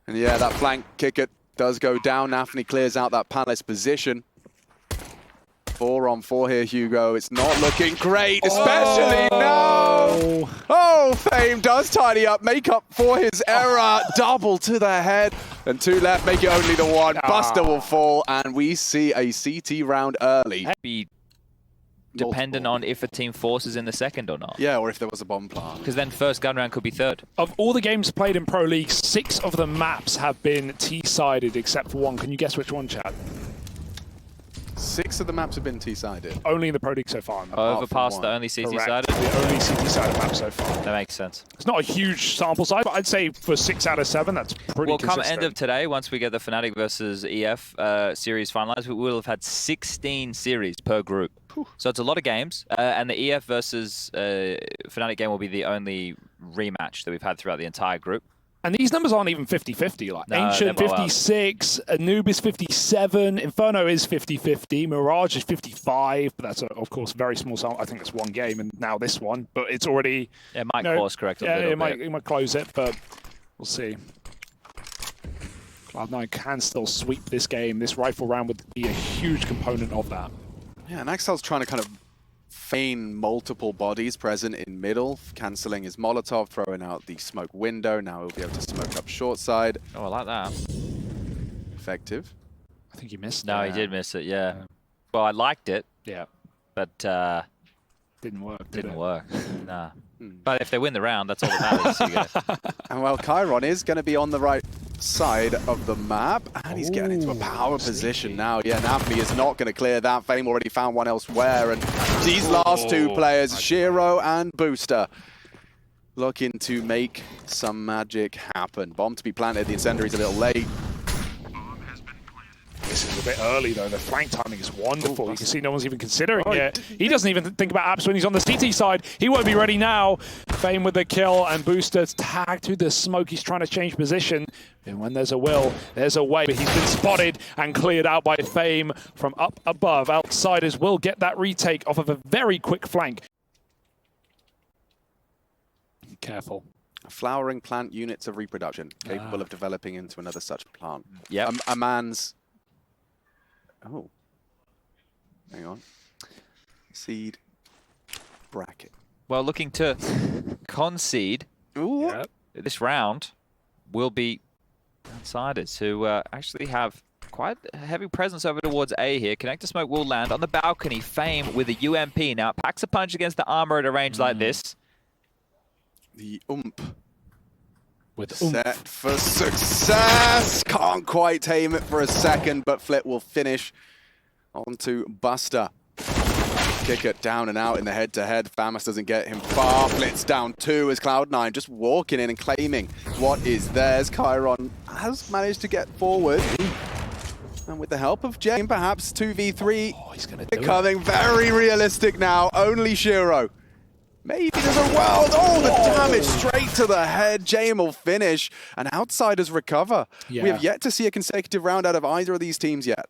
[SPEAKER 5] And yeah, that flank Kiket does go down. Nafni clears out that Palace position. 4-on-4 here, Hugo. It's not looking great, especially no. Oh, Fame does tidy up, make up for his error. Double to the head, and 2 left, make it only the 1. Buster will fall, and we see a CT round early.
[SPEAKER 4] Be dependent on if a team forces in the second or not.
[SPEAKER 5] Yeah, or if there was a bomb plant.
[SPEAKER 4] Because then first gun round could be third.
[SPEAKER 1] Of all the games played in Pro League, 6 of the maps have been T-sided except for 1. Can you guess which one, Chad?
[SPEAKER 5] 6 of the maps have been T-sided.
[SPEAKER 1] Only in the Pro League so far.
[SPEAKER 4] Overpass the only CT-sided?
[SPEAKER 1] The only CT-sided map so far.
[SPEAKER 4] That makes sense.
[SPEAKER 1] It's not a huge sample size, but I'd say for 6 out of 7, that's pretty consistent.
[SPEAKER 4] Come end of today, once we get the Fnatic versus EF series finalized, we will have had 16 series per group. So it's a lot of games, and the EF versus Fnatic game will be the only rematch that we've had throughout the entire group.
[SPEAKER 1] And these numbers aren't even 50-50. Like
[SPEAKER 4] No,
[SPEAKER 1] Ancient 56, Anubis 57, Inferno is 50-50, Mirage is 55, but that's of course a very small sample. I think it's 1 game and now this one, but it's already.
[SPEAKER 4] It might course correct a little bit.
[SPEAKER 1] It might close it, but we'll see. Cloud9 can still sweep this game. This rifle round would be a huge component of that.
[SPEAKER 5] Yeah, and Axel's trying to kind of feign multiple bodies present in middle, cancelling his Molotov, throwing out the smoke window. Now he'll be able to smoke up short side.
[SPEAKER 4] Oh, I like that.
[SPEAKER 5] Effective.
[SPEAKER 1] I think he missed it.
[SPEAKER 4] No, he did miss it, yeah. Well, I liked it.
[SPEAKER 1] Yeah.
[SPEAKER 4] But
[SPEAKER 1] didn't work.
[SPEAKER 4] Didn't work. Nah. But if they win the round, that's all that matters. Hugo.
[SPEAKER 5] And well, Chiron is going to be on the right side of the map, and he's getting into a power position now. Yeah, Nafni is not going to clear that. Fame already found one elsewhere, and these last 2 players, Shiro and Booster, looking to make some magic happen. Bomb to be planted. The incendiary's a little late.
[SPEAKER 1] This is a bit early, though. The flank timing is wonderful. You can see no one's even considering it. He doesn't even think about apps when he's on the CT side. He won't be ready now. Fame with the kill, and Booster's tagged through the smoke. He's trying to change position. And when there's a will, there's a way. But he's been spotted and cleared out by Fame from up above. Outsiders will get that retake off of a very quick flank. Careful.
[SPEAKER 5] Flowering plant units of reproduction, capable of developing into another such plant.
[SPEAKER 4] Yeah.
[SPEAKER 5] A man's... Oh. Hang on. Seed bracket.
[SPEAKER 4] Well, looking to concede
[SPEAKER 5] Ooh.
[SPEAKER 1] Yep.
[SPEAKER 4] this round will be outsiders who actually have quite a heavy presence over towards A here. Connector Smoke will land on the balcony. Fame with a UMP. Now, it packs a punch against the armor at a range like this.
[SPEAKER 5] The Oomp.
[SPEAKER 1] With
[SPEAKER 5] Set for success! Can't quite tame it for a second, but Flit will finish onto Buster. Kick it down and out in the head-to-head. Famas doesn't get him far. Flit's down 2 as Cloud9 just walking in and claiming what is theirs. Chiron has managed to get forward. And with the help of Jane, perhaps 2v3,
[SPEAKER 1] he's gonna do
[SPEAKER 5] becoming very realistic now. Only Shiro. Maybe there's a world. Oh, the damage straight to the head. Jame will finish, and outsiders recover.
[SPEAKER 1] Yeah.
[SPEAKER 5] We have yet to see a consecutive round out of either of these teams yet.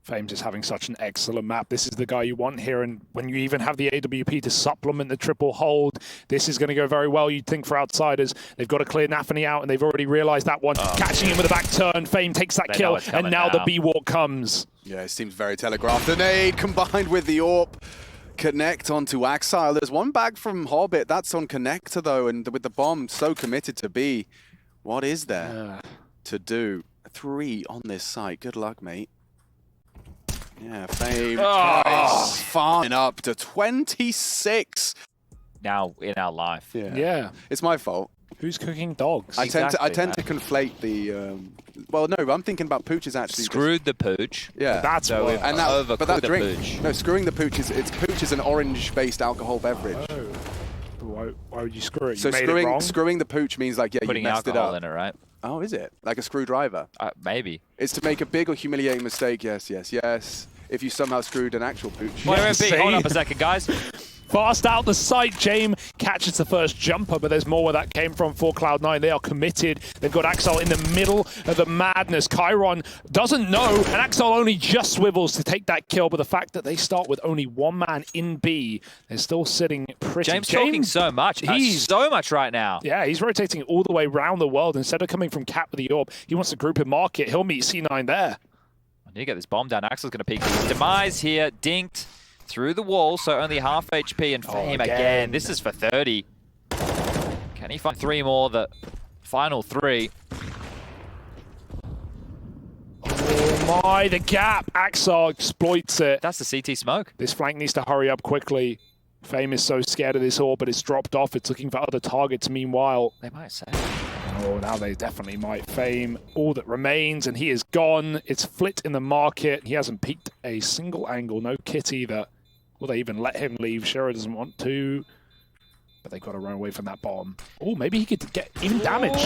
[SPEAKER 1] Fame's just having such an excellent map. This is the guy you want here, and when you even have the AWP to supplement the triple hold, this is going to go very well, you'd think, for Outsiders. They've got to clear Nafany out, and they've already realized that one. Catching him with a back turn, Fame takes that kill, and now the B-walk comes.
[SPEAKER 5] Yeah, it seems very telegraphed. The nade combined with the AWP. Connect onto Axile. There's one back from Hobbit. That's on Connector, though, and with the bomb so committed to B. What is there to do? 3 on this site. Good luck, mate. Yeah, Fame farming up to 26.
[SPEAKER 4] Now in our life.
[SPEAKER 1] Yeah.
[SPEAKER 5] It's my fault.
[SPEAKER 1] Who's cooking dogs?
[SPEAKER 5] I tend to conflate the. Well, no, I'm thinking about pooches actually.
[SPEAKER 4] Screwed the pooch.
[SPEAKER 5] Yeah,
[SPEAKER 1] That's
[SPEAKER 4] So
[SPEAKER 1] what.
[SPEAKER 5] and that, but that
[SPEAKER 4] the
[SPEAKER 5] drink.
[SPEAKER 4] pooch.
[SPEAKER 5] No, screwing the pooch is pooch is an orange-based alcohol beverage.
[SPEAKER 1] Why would you screw it?
[SPEAKER 5] So
[SPEAKER 1] You made it wrong?
[SPEAKER 5] screwing the pooch means like
[SPEAKER 4] Putting
[SPEAKER 5] you messed it
[SPEAKER 4] alcohol
[SPEAKER 5] up.
[SPEAKER 4] in it, right?
[SPEAKER 5] Oh, is it like a screwdriver?
[SPEAKER 4] Maybe.
[SPEAKER 5] It's to make a big or humiliating mistake. Yes, yes, yes. If you somehow screwed an actual pooch.
[SPEAKER 4] Wait,
[SPEAKER 1] see?
[SPEAKER 4] hold up a second, guys.
[SPEAKER 1] Fast out the site, James catches the first jumper, but there's more where that came from for Cloud9. They are committed. They've got Axel in the middle of the madness. Chiron doesn't know, and Axel only just swivels to take that kill, but the fact that they start with only one man in B, they're still sitting pretty.
[SPEAKER 4] James talking so much. He's so much right now.
[SPEAKER 1] Yeah, he's rotating all the way around the world. Instead of coming from Cap with the AWP, he wants to group and market. He'll meet C9 there.
[SPEAKER 4] I need to get this bomb down. Axel's going to peek his demise here. Dinked through the wall, so only half HP, and Fame again. This is for 30. Can he find 3 more? The final 3.
[SPEAKER 1] Oh my, the gap. Axel exploits it.
[SPEAKER 4] That's the CT smoke.
[SPEAKER 1] This flank needs to hurry up quickly. Fame is so scared of this AWP, but it's dropped off. It's looking for other targets meanwhile.
[SPEAKER 4] They might say.
[SPEAKER 1] Oh, now they definitely might. Fame, all that remains, and he is gone. It's Flit in the market. He hasn't peeked a single angle. No kit either. Will they even let him leave? Shiro doesn't want to, but they've got to run away from that bomb. Oh, maybe he could get even damage.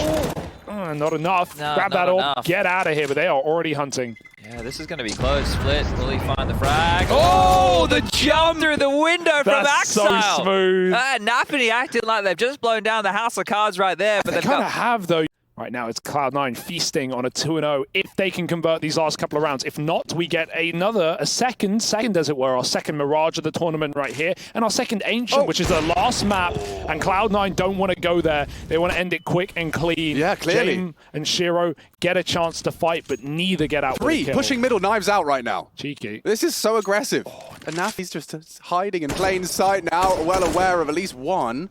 [SPEAKER 1] Not enough.
[SPEAKER 4] No,
[SPEAKER 1] Grab that AWP, get out of here, but they are already hunting.
[SPEAKER 4] Yeah, this is going to be close. Flit, will he find the frag? Oh, the jump through the window from Axel.
[SPEAKER 1] That's so smooth.
[SPEAKER 4] Nafany acting like they've just blown down the house of cards right there. But
[SPEAKER 1] They kind of have, though. Right now, it's Cloud9 feasting on a 2-0 if they can convert these last couple of rounds. If not, we get a second as it were, our second Mirage of the tournament right here, and our second Ancient, which is the last map, and Cloud9 don't want to go there. They want to end it quick and clean.
[SPEAKER 5] Yeah, clearly.
[SPEAKER 1] Jame and Shiro get a chance to fight, but neither get out with a
[SPEAKER 5] 3,
[SPEAKER 1] kill.
[SPEAKER 5] pushing middle, knives out right now.
[SPEAKER 1] Cheeky.
[SPEAKER 5] This is so aggressive. And Nafi's just hiding in plain sight now, well aware of at least one.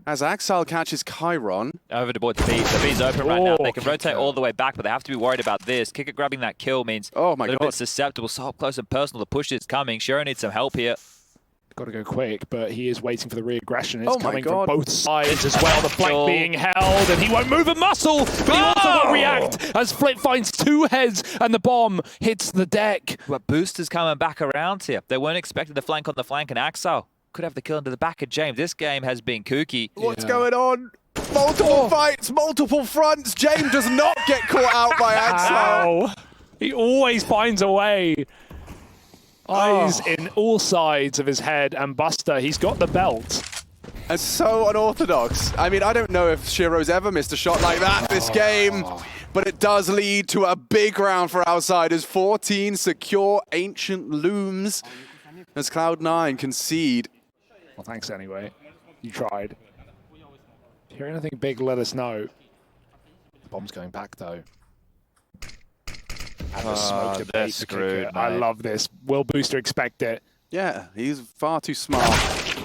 [SPEAKER 5] As Axel catches Chiron.
[SPEAKER 4] Over to board the B. The B's open right now. They can rotate all the way back, but they have to be worried about this. Kicker grabbing that kill means
[SPEAKER 5] Oh my
[SPEAKER 4] a little
[SPEAKER 5] God.
[SPEAKER 4] bit susceptible. So up close and personal. The push is coming. Shiro needs some help here.
[SPEAKER 1] Got to go quick, but he is waiting for the re-aggression. It's
[SPEAKER 5] Oh my
[SPEAKER 1] coming from
[SPEAKER 5] God.
[SPEAKER 1] both sides as well. The flank being held, and he won't move a muscle, but he also won't react as Flit finds 2 heads, and the bomb hits the deck.
[SPEAKER 4] But Booster's coming back around here. They weren't expecting the flank on the flank, and Axel could have the kill into the back of James. This game has been kooky.
[SPEAKER 5] What's going on? Multiple fights, multiple fronts. James does not get caught out by Axel.
[SPEAKER 1] Ow. He always finds a way. Eyes in all sides of his head, and Buster, he's got the belt.
[SPEAKER 5] And so unorthodox. I mean, I don't know if Shiro's ever missed a shot like that this game, but it does lead to a big round for Outsiders. 14 secure Ancient looms as Cloud9 concede.
[SPEAKER 1] Well, thanks anyway. You tried. If you hear anything big, let us know. The bomb's going back, though. And the smoke to
[SPEAKER 4] they're
[SPEAKER 1] bait the
[SPEAKER 4] screwed,
[SPEAKER 1] kicker. I
[SPEAKER 4] mate.
[SPEAKER 1] love this. Will Booster expect it?
[SPEAKER 5] Yeah, he's far too smart.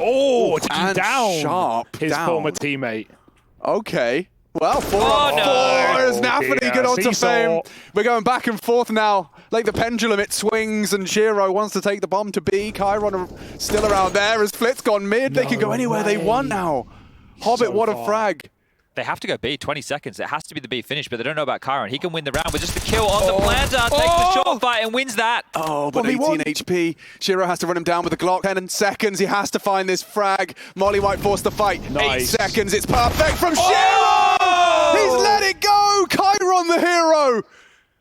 [SPEAKER 1] Oh, taking
[SPEAKER 5] and
[SPEAKER 1] down
[SPEAKER 5] sharp
[SPEAKER 1] his
[SPEAKER 5] down.
[SPEAKER 1] former teammate.
[SPEAKER 5] Okay. Well, 4
[SPEAKER 4] Oh,
[SPEAKER 5] on 4
[SPEAKER 4] no.
[SPEAKER 5] as Nafany
[SPEAKER 1] dear.
[SPEAKER 5] get onto
[SPEAKER 1] Seesaw.
[SPEAKER 5] Fame. We're going back and forth now. Like the pendulum, it swings, and Shiro wants to take the bomb to B. Chiron are still around there as Flit's gone mid. They can go anywhere they want now. Hobbit,
[SPEAKER 1] So
[SPEAKER 5] what a
[SPEAKER 1] far.
[SPEAKER 5] frag.
[SPEAKER 4] They have to go B, 20 seconds. It has to be the B finish, but they don't know about Chiron. He can win the round with just a kill on the planter, takes the short fight and wins that.
[SPEAKER 5] Oh, but
[SPEAKER 1] Well, he
[SPEAKER 5] 18
[SPEAKER 1] won.
[SPEAKER 5] HP. Shiro has to run him down with the Glock. 10 seconds. He has to find this frag. Molly might force the fight. 8
[SPEAKER 1] Nice.
[SPEAKER 5] seconds. It's perfect from Shiro! He's let it go! Chiron the hero!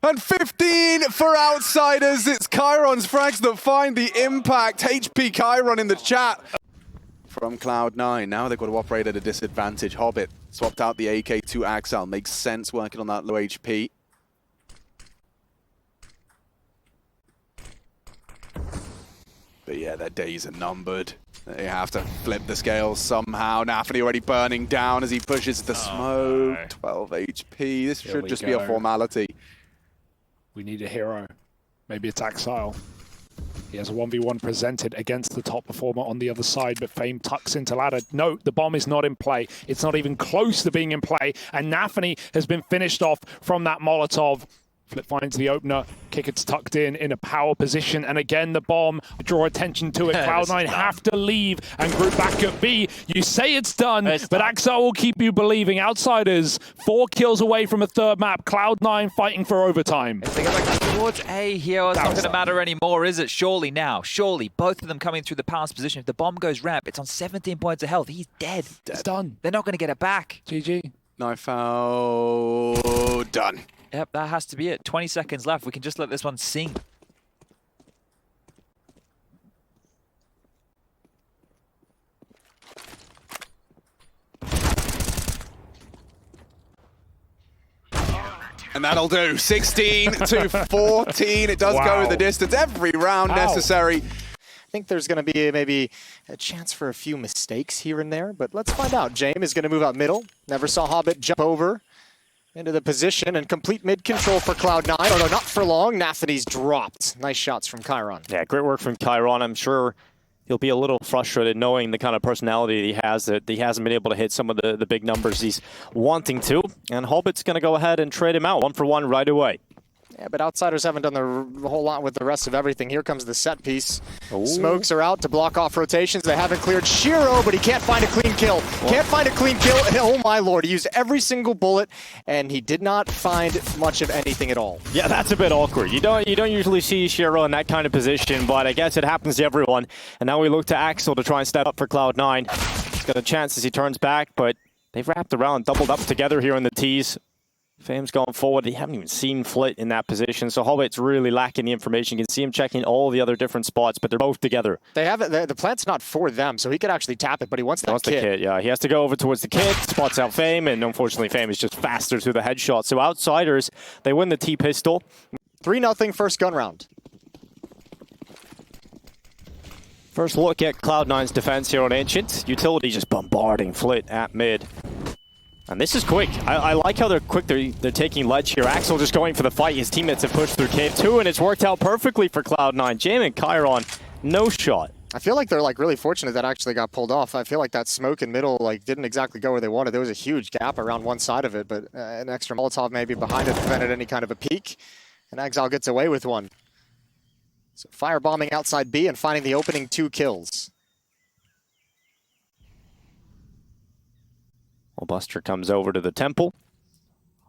[SPEAKER 5] And 15 for Outsiders. It's Chiron's frags that find the impact. HP Chiron in the chat. From Cloud9. Now they've got to operate at a disadvantage. Hobbit swapped out the AK to Axel. Makes sense working on that low HP. But yeah, their days are numbered. They have to flip the scales somehow. Nafany already burning down as he pushes the smoke.
[SPEAKER 1] No.
[SPEAKER 5] 12 HP. This
[SPEAKER 1] Here
[SPEAKER 5] should
[SPEAKER 1] we
[SPEAKER 5] just be a
[SPEAKER 1] go.
[SPEAKER 5] formality.
[SPEAKER 1] We need a hero. Maybe it's Axile. He has a 1v1 presented against the top performer on the other side, but Fame tucks into ladder. No, the bomb is not in play. It's not even close to being in play, and Nafany has been finished off from that Molotov. Flip finds the opener. Kicker's tucked in a power position, and again the bomb. Draw attention to it. Cloud9 have to leave and group back at B. You say it's done, but Axel will keep you believing. Outsiders 4 kills away from a third map. Cloud9 fighting for overtime.
[SPEAKER 4] If they get back towards A here, it's not going to matter anymore, is it? Surely now, surely both of them coming through the pass position. If the bomb goes ramp, it's on 17 points of health. He's dead.
[SPEAKER 1] It's done.
[SPEAKER 4] They're not going to get it back.
[SPEAKER 1] GG.
[SPEAKER 5] Knife out. Done.
[SPEAKER 4] Yep, that has to be it. 20 seconds left. We can just let this one sing.
[SPEAKER 5] And that'll do. 16 to 14. It does go the distance. Every round necessary.
[SPEAKER 6] I think there's going to be maybe a chance for a few mistakes here and there, but let's find out. James is going to move out middle. Never saw Hobbit jump over into the position and complete mid control for Cloud9, although not for long. Nafany's dropped. Nice shots from Chiron.
[SPEAKER 7] Yeah, great work from Chiron. I'm sure he'll be a little frustrated knowing the kind of personality he has, that he hasn't been able to hit some of the big numbers he's wanting to. And Hobbit's going to go ahead and trade him out 1-for-1 right away.
[SPEAKER 6] Yeah, but Outsiders haven't done the whole lot with the rest of everything. Here comes the set piece. Ooh. Smokes are out to block off rotations. They haven't cleared Shiro, but he can't find a clean kill. Can't find a clean kill. And oh my lord, he used every single bullet, and he did not find much of anything at all.
[SPEAKER 7] Yeah, that's a bit awkward. You don't usually see Shiro in that kind of position, but I guess it happens to everyone. And now we look to Axel to try and step up for Cloud9. He's got a chance as he turns back, but they've wrapped around, doubled up together here in the T's. Fame's going forward. They haven't even seen Flit in that position, so Hobbit's really lacking the information. You can see him checking all the other different spots, but they're both together.
[SPEAKER 6] They have it. The plant's not for them, so he could actually tap it, but he wants that
[SPEAKER 7] kit. The kit, yeah. He has to go over towards the kit, spots out Fame, and unfortunately Fame is just faster through the headshot. So Outsiders, they win the T-pistol.
[SPEAKER 6] 3-0 first gun round.
[SPEAKER 7] First look at Cloud9's defense here on Ancient. Utility just bombarding Flit at mid. And this is quick. I like how they're quick. They're taking ledge here. Axel just going for the fight. His teammates have pushed through cave 2, and it's worked out perfectly for Cloud9. Jam and Chiron, no shot.
[SPEAKER 6] I feel like they're really fortunate that actually got pulled off. I feel like that smoke in middle didn't exactly go where they wanted. There was a huge gap around one side of it, but an extra Molotov maybe behind it prevented any kind of a peek. And Exile gets away with one. So firebombing outside B and finding the opening 2 kills.
[SPEAKER 7] Well, Buster comes over to the temple.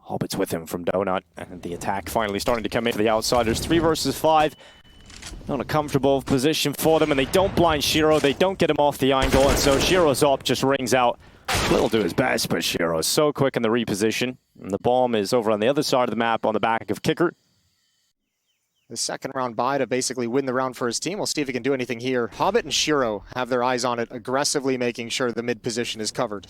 [SPEAKER 7] Hobbit's with him from Donut, and the attack finally starting to come in for the Outsiders. 3 versus 5. Not a comfortable position for them, and they don't blind Shiro. They don't get him off the angle, and so Shiro's op just rings out. Will do his best, but Shiro's so quick in the reposition. And the bomb is over on the other side of the map on the back of Kicker.
[SPEAKER 6] The second round bye to basically win the round for his team. We'll see if he can do anything here. Hobbit and Shiro have their eyes on it, aggressively making sure the mid position is covered.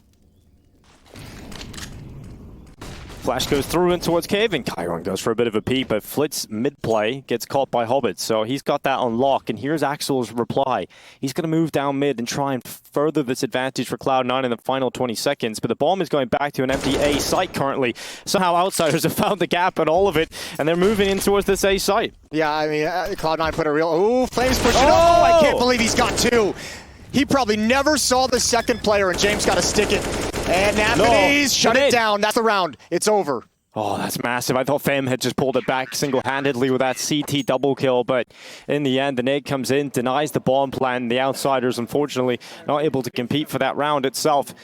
[SPEAKER 7] Flash goes through in towards cave, and Chiron goes for a bit of a peek, but Flit's mid-play gets caught by Hobbit, so he's got that on lock, and here's Axel's reply. He's going to move down mid and try and further this advantage for Cloud9 in the final 20 seconds, but the bomb is going back to an empty A site currently. Somehow Outsiders have found the gap and all of it, and they're moving in towards this A site.
[SPEAKER 6] Yeah, I mean, Cloud9 put a real... Ooh, Flames pushing it. Oh, I can't believe he's got 2. He probably never saw the second player, and James got to stick it. And Nafany's shut it down. That's the round. It's over.
[SPEAKER 7] Oh, that's massive. I thought Fame had just pulled it back single-handedly with that CT double kill, but in the end, the nade comes in, denies the bomb plan. The Outsiders, unfortunately, not able to compete for that round itself.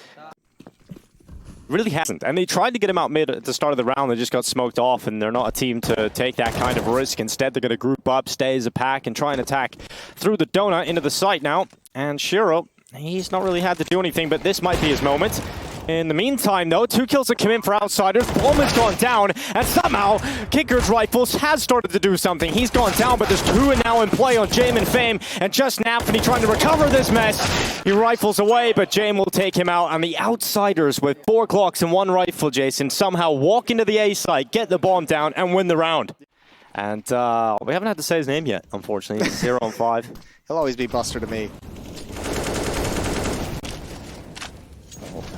[SPEAKER 7] Really hasn't. And they tried to get him out mid at the start of the round. They just got smoked off, and they're not a team to take that kind of risk. Instead, they're going to group up, stay as a pack, and try and attack through the donut into the site now. And Shiro, he's not really had to do anything, but this might be his moment. In the meantime, though, 2 kills have come in for Outsiders. Bomb has gone down, and somehow Kicker's Rifles has started to do something. He's gone down, but there's 2 now in play on Jame and Fame, and just Nafany trying to recover this mess. He rifles away, but Jame will take him out, and the Outsiders with 4 clocks and 1 rifle, Jason, somehow walk into the A site, get the bomb down, and win the round. And we haven't had to say his name yet, unfortunately. He's 0 on 5.
[SPEAKER 6] He'll always be Buster to me.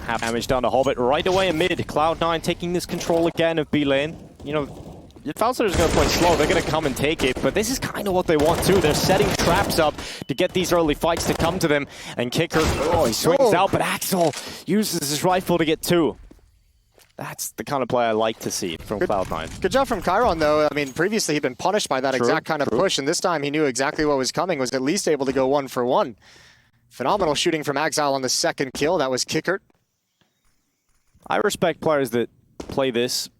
[SPEAKER 7] Half damage down to Hobbit right away in mid. Cloud9 taking this control again of B lane. You know, if Outsiders are going to play slow, they're going to come and take it, but this is kind of what they want too. They're setting traps up to get these early fights to come to them, and Kicker, oh, he swings out, but Axel uses his rifle to get 2. That's the kind of play I like to see from Cloud9.
[SPEAKER 6] Good job from Chiron, though. I mean, previously he'd been punished by that exact kind of push, and this time he knew exactly what was coming, was at least able to go 1 for 1. Phenomenal shooting from Exile on the second kill. That was Kicker.
[SPEAKER 7] I respect players that play this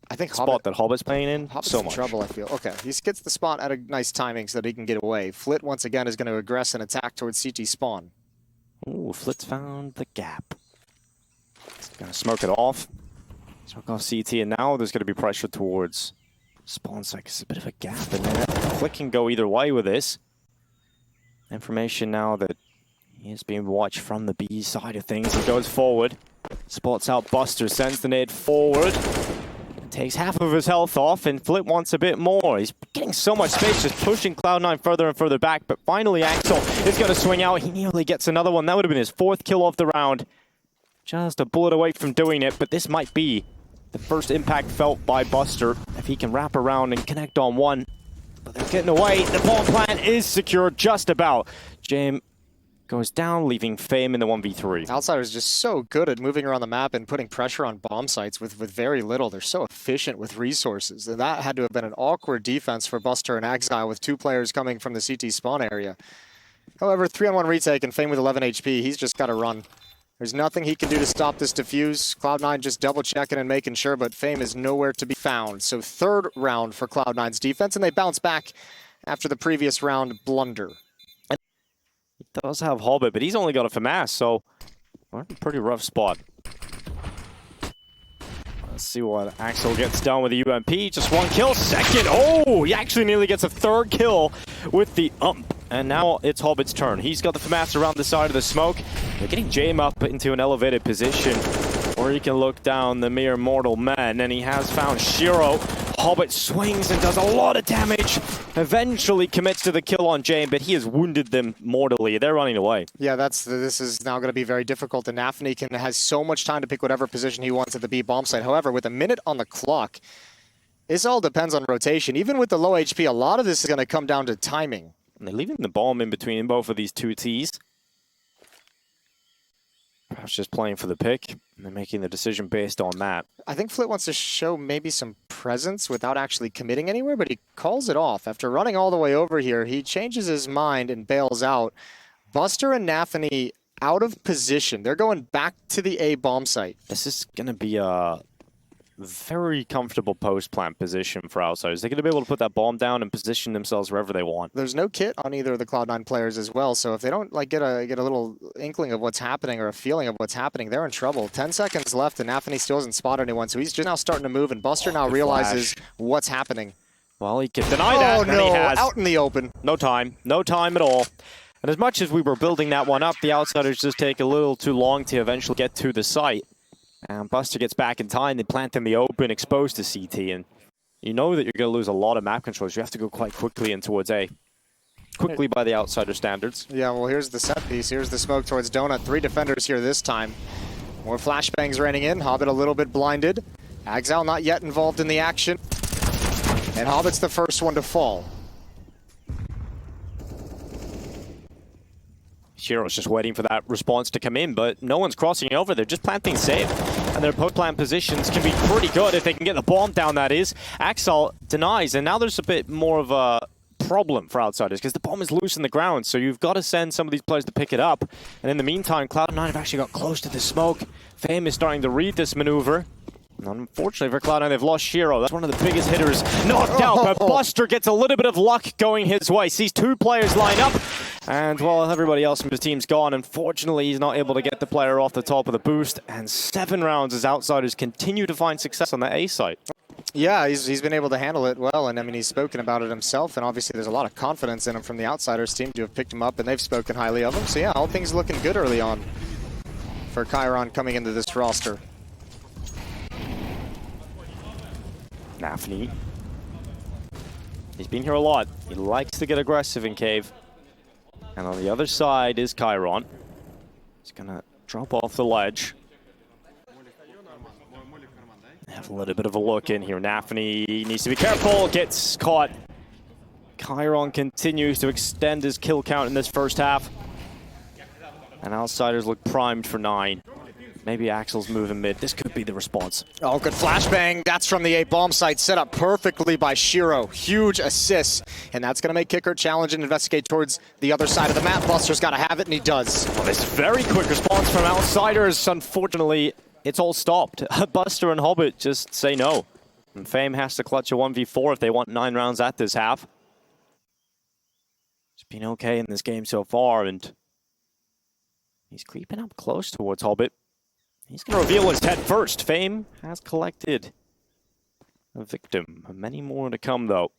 [SPEAKER 6] I think
[SPEAKER 7] spot that Hobbit's playing in
[SPEAKER 6] Hobbit's
[SPEAKER 7] so
[SPEAKER 6] in
[SPEAKER 7] much.
[SPEAKER 6] trouble, I feel. Okay, he gets the spot at a nice timing so that he can get away. Flit, once again, is going to aggress and attack towards CT spawn.
[SPEAKER 7] Ooh, Flit's found the gap. He's gonna smoke it off. Smoke off CT, and now there's gonna be pressure towards spawn site. It's a bit of a gap, and then Flit can go either way with this. Information now that he is being watched from the B side of things. He goes forward, spots out Buster, sends the nade forward, takes half of his health off, and Flit wants a bit more. He's getting so much space, just pushing Cloud9 further and further back, but finally Axel is going to swing out. He nearly gets another one. That would have been his 4th kill of the round. Just a bullet away from doing it, but this might be the first impact felt by Buster if he can wrap around and connect on one. But they're getting away. The bomb plant is secure just about. Jame goes down, leaving Fame in the 1v3.
[SPEAKER 6] Outsiders just so good at moving around the map and putting pressure on bomb sites with very little. They're so efficient with resources. And that had to have been an awkward defense for Buster and Exile with 2 players coming from the CT spawn area. However, 3-on-1 retake and Fame with 11 HP. He's just got to run. There's nothing he can do to stop this defuse. Cloud9 just double checking and making sure, but Fame is nowhere to be found. So 3rd round for Cloud9's defense, and they bounce back after the previous round blunder.
[SPEAKER 7] He does have Hobbit, but he's only got a FAMAS, so we're in a pretty rough spot. Let's see what Axel gets done with the UMP. Just 1 kill, 2nd. Oh, he actually nearly gets a 3rd kill with the ump. And now it's Hobbit's turn. He's got the FAMAS around the side of the smoke. They're getting Jame up into an elevated position where he can look down the mere mortal man. And he has found Shiro. Hobbit swings and does a lot of damage. Eventually commits to the kill on Jame, but he has wounded them mortally. They're running away.
[SPEAKER 6] Yeah, this is now going to be very difficult. And Nafany has so much time to pick whatever position he wants at the B bomb site. However, with a minute on the clock, this all depends on rotation. Even with the low HP, a lot of this is going to come down to timing.
[SPEAKER 7] And they're leaving the bomb in between both of these 2 Ts. Perhaps just playing for the pick, and they're making the decision based on that.
[SPEAKER 6] I think Flit wants to show maybe some presence without actually committing anywhere, but he calls it off. After running all the way over here, he changes his mind and bails out. Buster and Nafany out of position. They're going back to the A bomb site.
[SPEAKER 7] This is going to be a very comfortable post-plant position for Outsiders. They're going to be able to put that bomb down and position themselves wherever they want.
[SPEAKER 6] There's no kit on either of the Cloud9 players as well, so if they don't get a little inkling of what's happening or a feeling of what's happening, they're in trouble. 10 seconds left, and Nafany still hasn't spotted anyone, so he's just now starting to move, and Buster now realizes what's happening.
[SPEAKER 7] Well, he can deny that,
[SPEAKER 6] oh,
[SPEAKER 7] and
[SPEAKER 6] no,
[SPEAKER 7] he has.
[SPEAKER 6] Out in the open.
[SPEAKER 7] No time at all. And as much as we were building that one up, the Outsiders just take a little too long to eventually get to the site. And Buster gets back in time, they plant in the open, exposed to CT, and you know that you're going to lose a lot of map controls. You have to go quite quickly in towards A. Quickly by the Outsider standards.
[SPEAKER 6] Yeah, well, here's the set piece. Here's the smoke towards Donut. 3 defenders here this time. More flashbangs raining in. Hobbit a little bit blinded. Exile not yet involved in the action. And Hobbit's the first one to fall.
[SPEAKER 7] Shiro's just waiting for that response to come in, but no one's crossing over. They're just planting safe. And their post-plant positions can be pretty good if they can get the bomb down, that is. Axel denies, and now there's a bit more of a problem for Outsiders because the bomb is loose in the ground, so you've got to send some of these players to pick it up. And in the meantime, Cloud9 have actually got close to the smoke. Fame is starting to read this maneuver. Unfortunately for Cloud9, they've lost Shiro. That's one of the biggest hitters knocked out, but Buster gets a little bit of luck going his way. Sees 2 players line up, and while everybody else from his team's gone, unfortunately, he's not able to get the player off the top of the boost. And 7 rounds as Outsiders continue to find success on the A site.
[SPEAKER 6] Yeah, he's been able to handle it well, and I mean, he's spoken about it himself, and obviously there's a lot of confidence in him from the Outsiders team to have picked him up, and they've spoken highly of him. So yeah, all things looking good early on for Chiron coming into this roster.
[SPEAKER 7] Nafany. He's been here a lot. He likes to get aggressive in Cave. And on the other side is Chiron. He's gonna drop off the ledge. Have a little bit of a look in here. Nafany needs to be careful, gets caught. Chiron continues to extend his kill count in this first half. And Outsiders look primed for 9. Maybe Axel's moving mid. This could be the response.
[SPEAKER 6] Oh, good flashbang. That's from the A bomb site, set up perfectly by Shiro. Huge assist, and that's going to make Kicker challenge and investigate towards the other side of the map. Buster's got to have it, and he does.
[SPEAKER 7] Well, this very quick response from Outsiders. Unfortunately, it's all stopped. Buster and Hobbit just say no. And Fame has to clutch a 1v4 if they want 9 rounds at this half. It's been okay in this game so far, and he's creeping up close towards Hobbit. He's going to reveal his head first. Fame has collected a victim. Many more to come, though.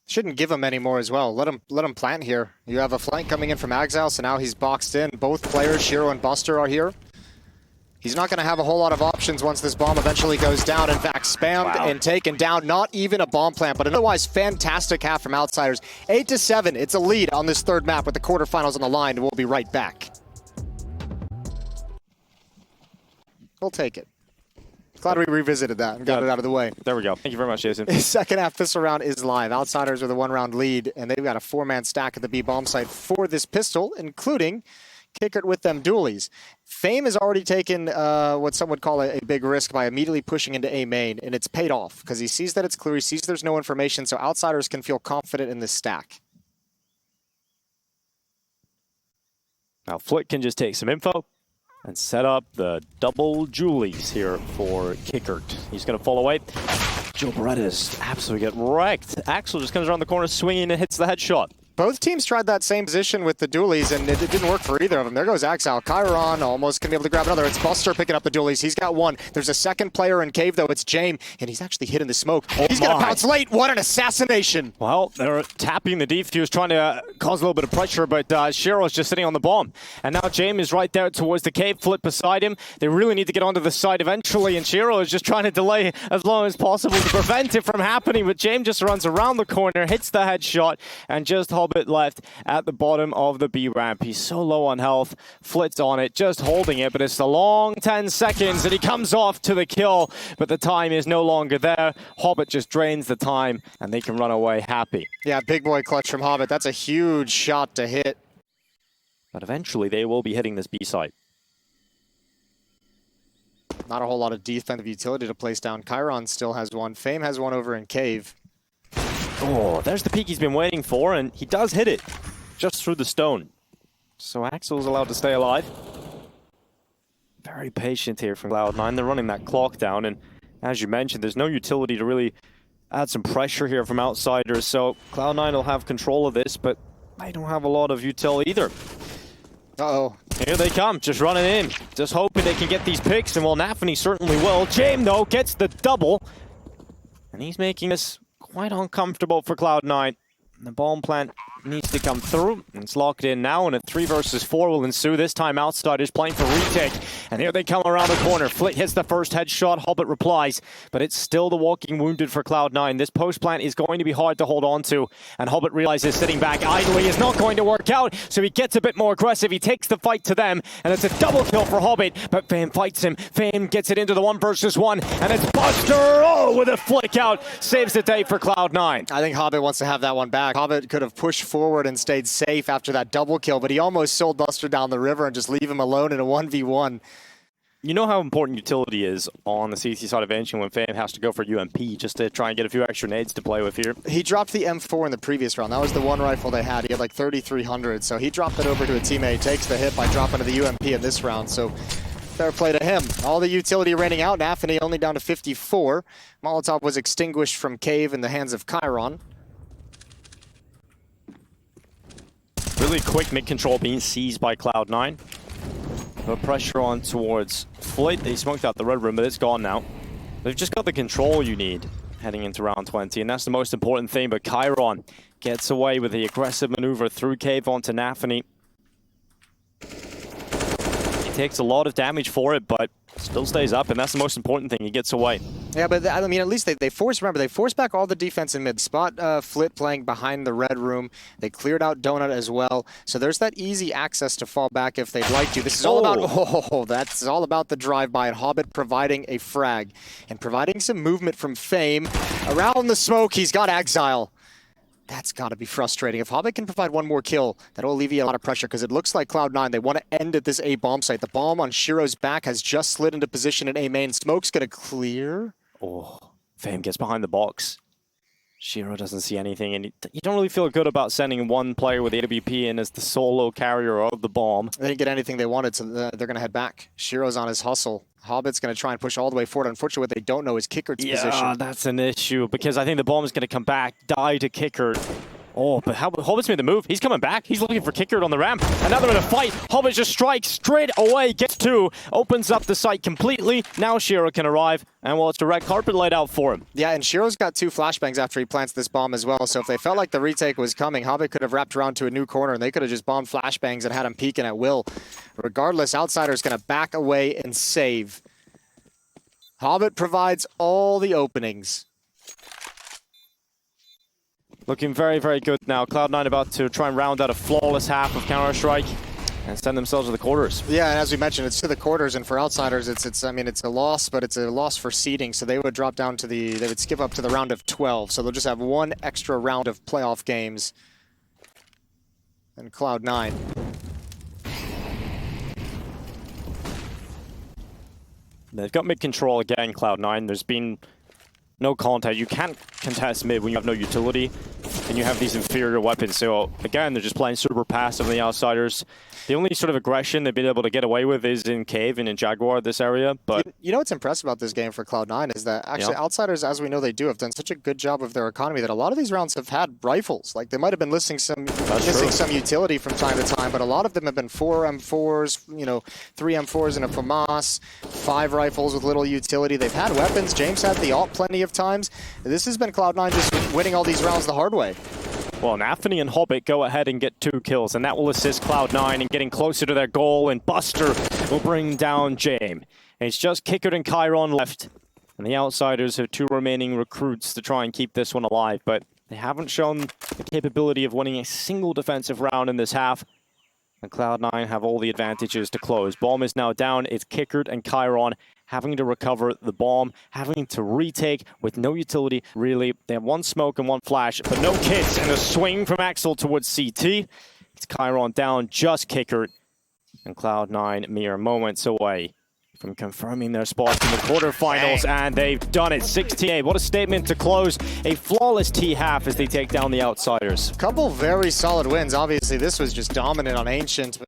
[SPEAKER 6] Shouldn't give him any more as well. Let him plant here. You have a flank coming in from Axel, so now he's boxed in. Both players, Shiro and Buster, are here. He's not going to have a whole lot of options once this bomb eventually goes down. In fact, spammed and taken down. Not even a bomb plant, but an otherwise fantastic half from Outsiders. 8-7. It's a lead on this third map with the quarterfinals on the line, and we'll be right back. We'll take it. Glad we revisited that and got it out of the way.
[SPEAKER 7] There we go. Thank you very much, Jason.
[SPEAKER 6] Second half pistol round is live. Outsiders with a 1-round lead, and they've got a 4-man stack at the B bomb site for this pistol, including Kickert with them dualies. Fame has already taken what some would call a big risk by immediately pushing into A main, and it's paid off because he sees that it's clear, he sees there's no information, so Outsiders can feel confident in this stack.
[SPEAKER 7] Now Flick can just take some info and set up the double Julies here for Kickert. He's going to fall away. Joe Berettas absolutely get wrecked. Axel just comes around the corner swinging and hits the headshot.
[SPEAKER 6] Both teams tried that same position with the dualies, and it didn't work for either of them. There goes Axel. Chiron almost going to be able to grab another. It's Buster picking up the dualies. He's got one. There's a second player in cave, though. It's James, and he's actually hit in the smoke. He's going to pounce late. What an assassination.
[SPEAKER 7] Well, they're tapping the defuse, trying to cause a little bit of pressure, but Shiro's just sitting on the bomb. And now James is right there towards the cave, Flip beside him. They really need to get onto the side eventually, and Shiro is just trying to delay as long as possible to prevent it from happening, but James just runs around the corner, hits the headshot, and just Hobbit left at the bottom of the B ramp. He's so low on health. Flit's on it, just holding it, but it's a long 10 seconds, and he comes off to the kill, but the time is no longer there. Hobbit just drains the time, and they can run away happy.
[SPEAKER 6] Yeah, big boy clutch from Hobbit. That's a huge shot to hit.
[SPEAKER 7] But eventually, they will be hitting this B site.
[SPEAKER 6] Not a whole lot of defensive utility to place down. Chiron still has one. Fame has one over in cave.
[SPEAKER 7] Oh, there's the peek he's been waiting for, and he does hit it just through the stone. So Axel's allowed to stay alive. Very patient here from Cloud9. They're running that clock down, and as you mentioned, there's no utility to really add some pressure here from Outsiders, so Cloud9 will have control of this, but they don't have a lot of util either.
[SPEAKER 6] Uh-oh.
[SPEAKER 7] Here they come, just running in, just hoping they can get these picks, and well, Nafany certainly will. James, though, gets the double, and he's making this quite uncomfortable for Cloud9. The bomb plant needs to come through. It's locked in now, and a 3 versus 4 will ensue. This time Outsiders playing for retake. And here they come around the corner. Flit hits the first headshot. Hobbit replies, but it's still the walking wounded for Cloud9. This post plant is going to be hard to hold on to. And Hobbit realizes sitting back idly is not going to work out, so he gets a bit more aggressive. He takes the fight to them, and it's a double kill for Hobbit, but Fame fights him. Fame gets it into the 1 versus 1, and it's Buster, oh, with a flick out, saves the day for Cloud9.
[SPEAKER 6] I think Hobbit wants to have that one back. Hobbit could have pushed forward and stayed safe after that double kill, but he almost sold Buster down the river and just leave him alone in a 1v1.
[SPEAKER 7] You know how important utility is on the CT side of Ancient when Fame has to go for UMP just to try and get a few extra nades to play with here.
[SPEAKER 6] He dropped the M4 in the previous round. That was the one rifle they had. He had like 3,300, so he dropped it over to a teammate, takes the hit by dropping to the UMP in this round, so fair play to him. All the utility raining out. Nafany only down to 54. Molotov was extinguished from cave in the hands of Chiron.
[SPEAKER 7] Really quick mid-control being seized by Cloud9. Put pressure on towards Flight. They smoked out the red room, but it's gone now. They've just got the control you need heading into round 20, and that's the most important thing. But Chiron gets away with the aggressive maneuver through cave onto Nafany. He takes a lot of damage for it, but Still stays up, and that's the most important thing. He gets away.
[SPEAKER 6] Yeah, but I mean, at least they forced. Remember, they forced back all the defense in mid. Spot Flit playing behind the red room. They cleared out Donut as well. So there's that easy access to fall back if they'd like to. This is all about that's all about the drive-by and Hobbit providing a frag and providing some movement from Fame around the smoke. He's got Exile. That's got to be frustrating. If Hobbit can provide one more kill, that'll alleviate a lot of pressure because it looks like Cloud9, they want to end at this A bomb site. The bomb on Shiro's back has just slid into position in A main. Smoke's going to clear.
[SPEAKER 7] Oh, Fame gets behind the box. Shiro doesn't see anything, and you don't really feel good about sending one player with AWP in as the solo carrier of the bomb.
[SPEAKER 6] They didn't get anything they wanted, so they're going to head back. Shiro's on his hustle. Hobbit's going to try and push all the way forward. Unfortunately, what they don't know is Kickert's position.
[SPEAKER 7] Yeah, that's an issue, because I think the bomb is going to come back, die to Kickert. Oh, but Hobbit's made the move. He's coming back. He's looking for Kickert on the ramp. And now they're in a fight. Hobbit just strikes straight away, gets two, opens up the site completely. Now Shiro can arrive, and well, it's a red carpet laid out for him.
[SPEAKER 6] Yeah, and Shiro's got 2 flashbangs after he plants this bomb as well. So if they felt like the retake was coming, Hobbit could have wrapped around to a new corner, and they could have just bombed flashbangs and had him peeking at will. Regardless, Outsider's going to back away and save. Hobbit provides all the openings.
[SPEAKER 7] Looking very, very good now. Cloud9 about to try and round out a flawless half of Counter-Strike and send themselves to the quarters.
[SPEAKER 6] Yeah, and as we mentioned, it's to the quarters, and for Outsiders, it's I mean, it's a loss, but it's a loss for seeding, so they would drop down to they would skip up to the round of 12, so they'll just have 1 extra round of playoff games. And Cloud9.
[SPEAKER 7] They've got mid control again, Cloud9. There's been no contact. You can't contest mid when you have no utility and you have these inferior weapons. So again, they're just playing super passive on the Outsiders. The only sort of aggression they've been able to get away with is in Cave and in Jaguar, this area. But
[SPEAKER 6] you know what's impressive about this game for Cloud9 is that actually Outsiders, as we know they do, have done such a good job of their economy that a lot of these rounds have had rifles. Like, they might have been missing some utility from time to time, but a lot of them have been 4 M4s, you know, 3 M4s and a FAMAS, 5 rifles with little utility. They've had weapons. James had the ult plenty of times. This has been Cloud9 just winning all these rounds the hard way.
[SPEAKER 7] well, Anthony and Hobbit go ahead and get 2 kills, and that will assist Cloud9 in getting closer to their goal, and Buster will bring down James. And it's just Kickert and Chiron left, and the Outsiders have 2 remaining recruits to try and keep this one alive, but they haven't shown the capability of winning a single defensive round in this half. And Cloud9 have all the advantages to close. Bomb is now down. It's Kickert and Chiron having to recover the bomb, having to retake with no utility, really. They have 1 smoke and 1 flash, but no kits, and a swing from Axel towards CT. It's Chiron down, just Kickert. And Cloud9 mere moments away from confirming their spot in the quarterfinals, and they've done it. 16-8. What a statement to close a flawless T-half as they take down the Outsiders.
[SPEAKER 6] Couple very solid wins. Obviously, this was just dominant on Ancient.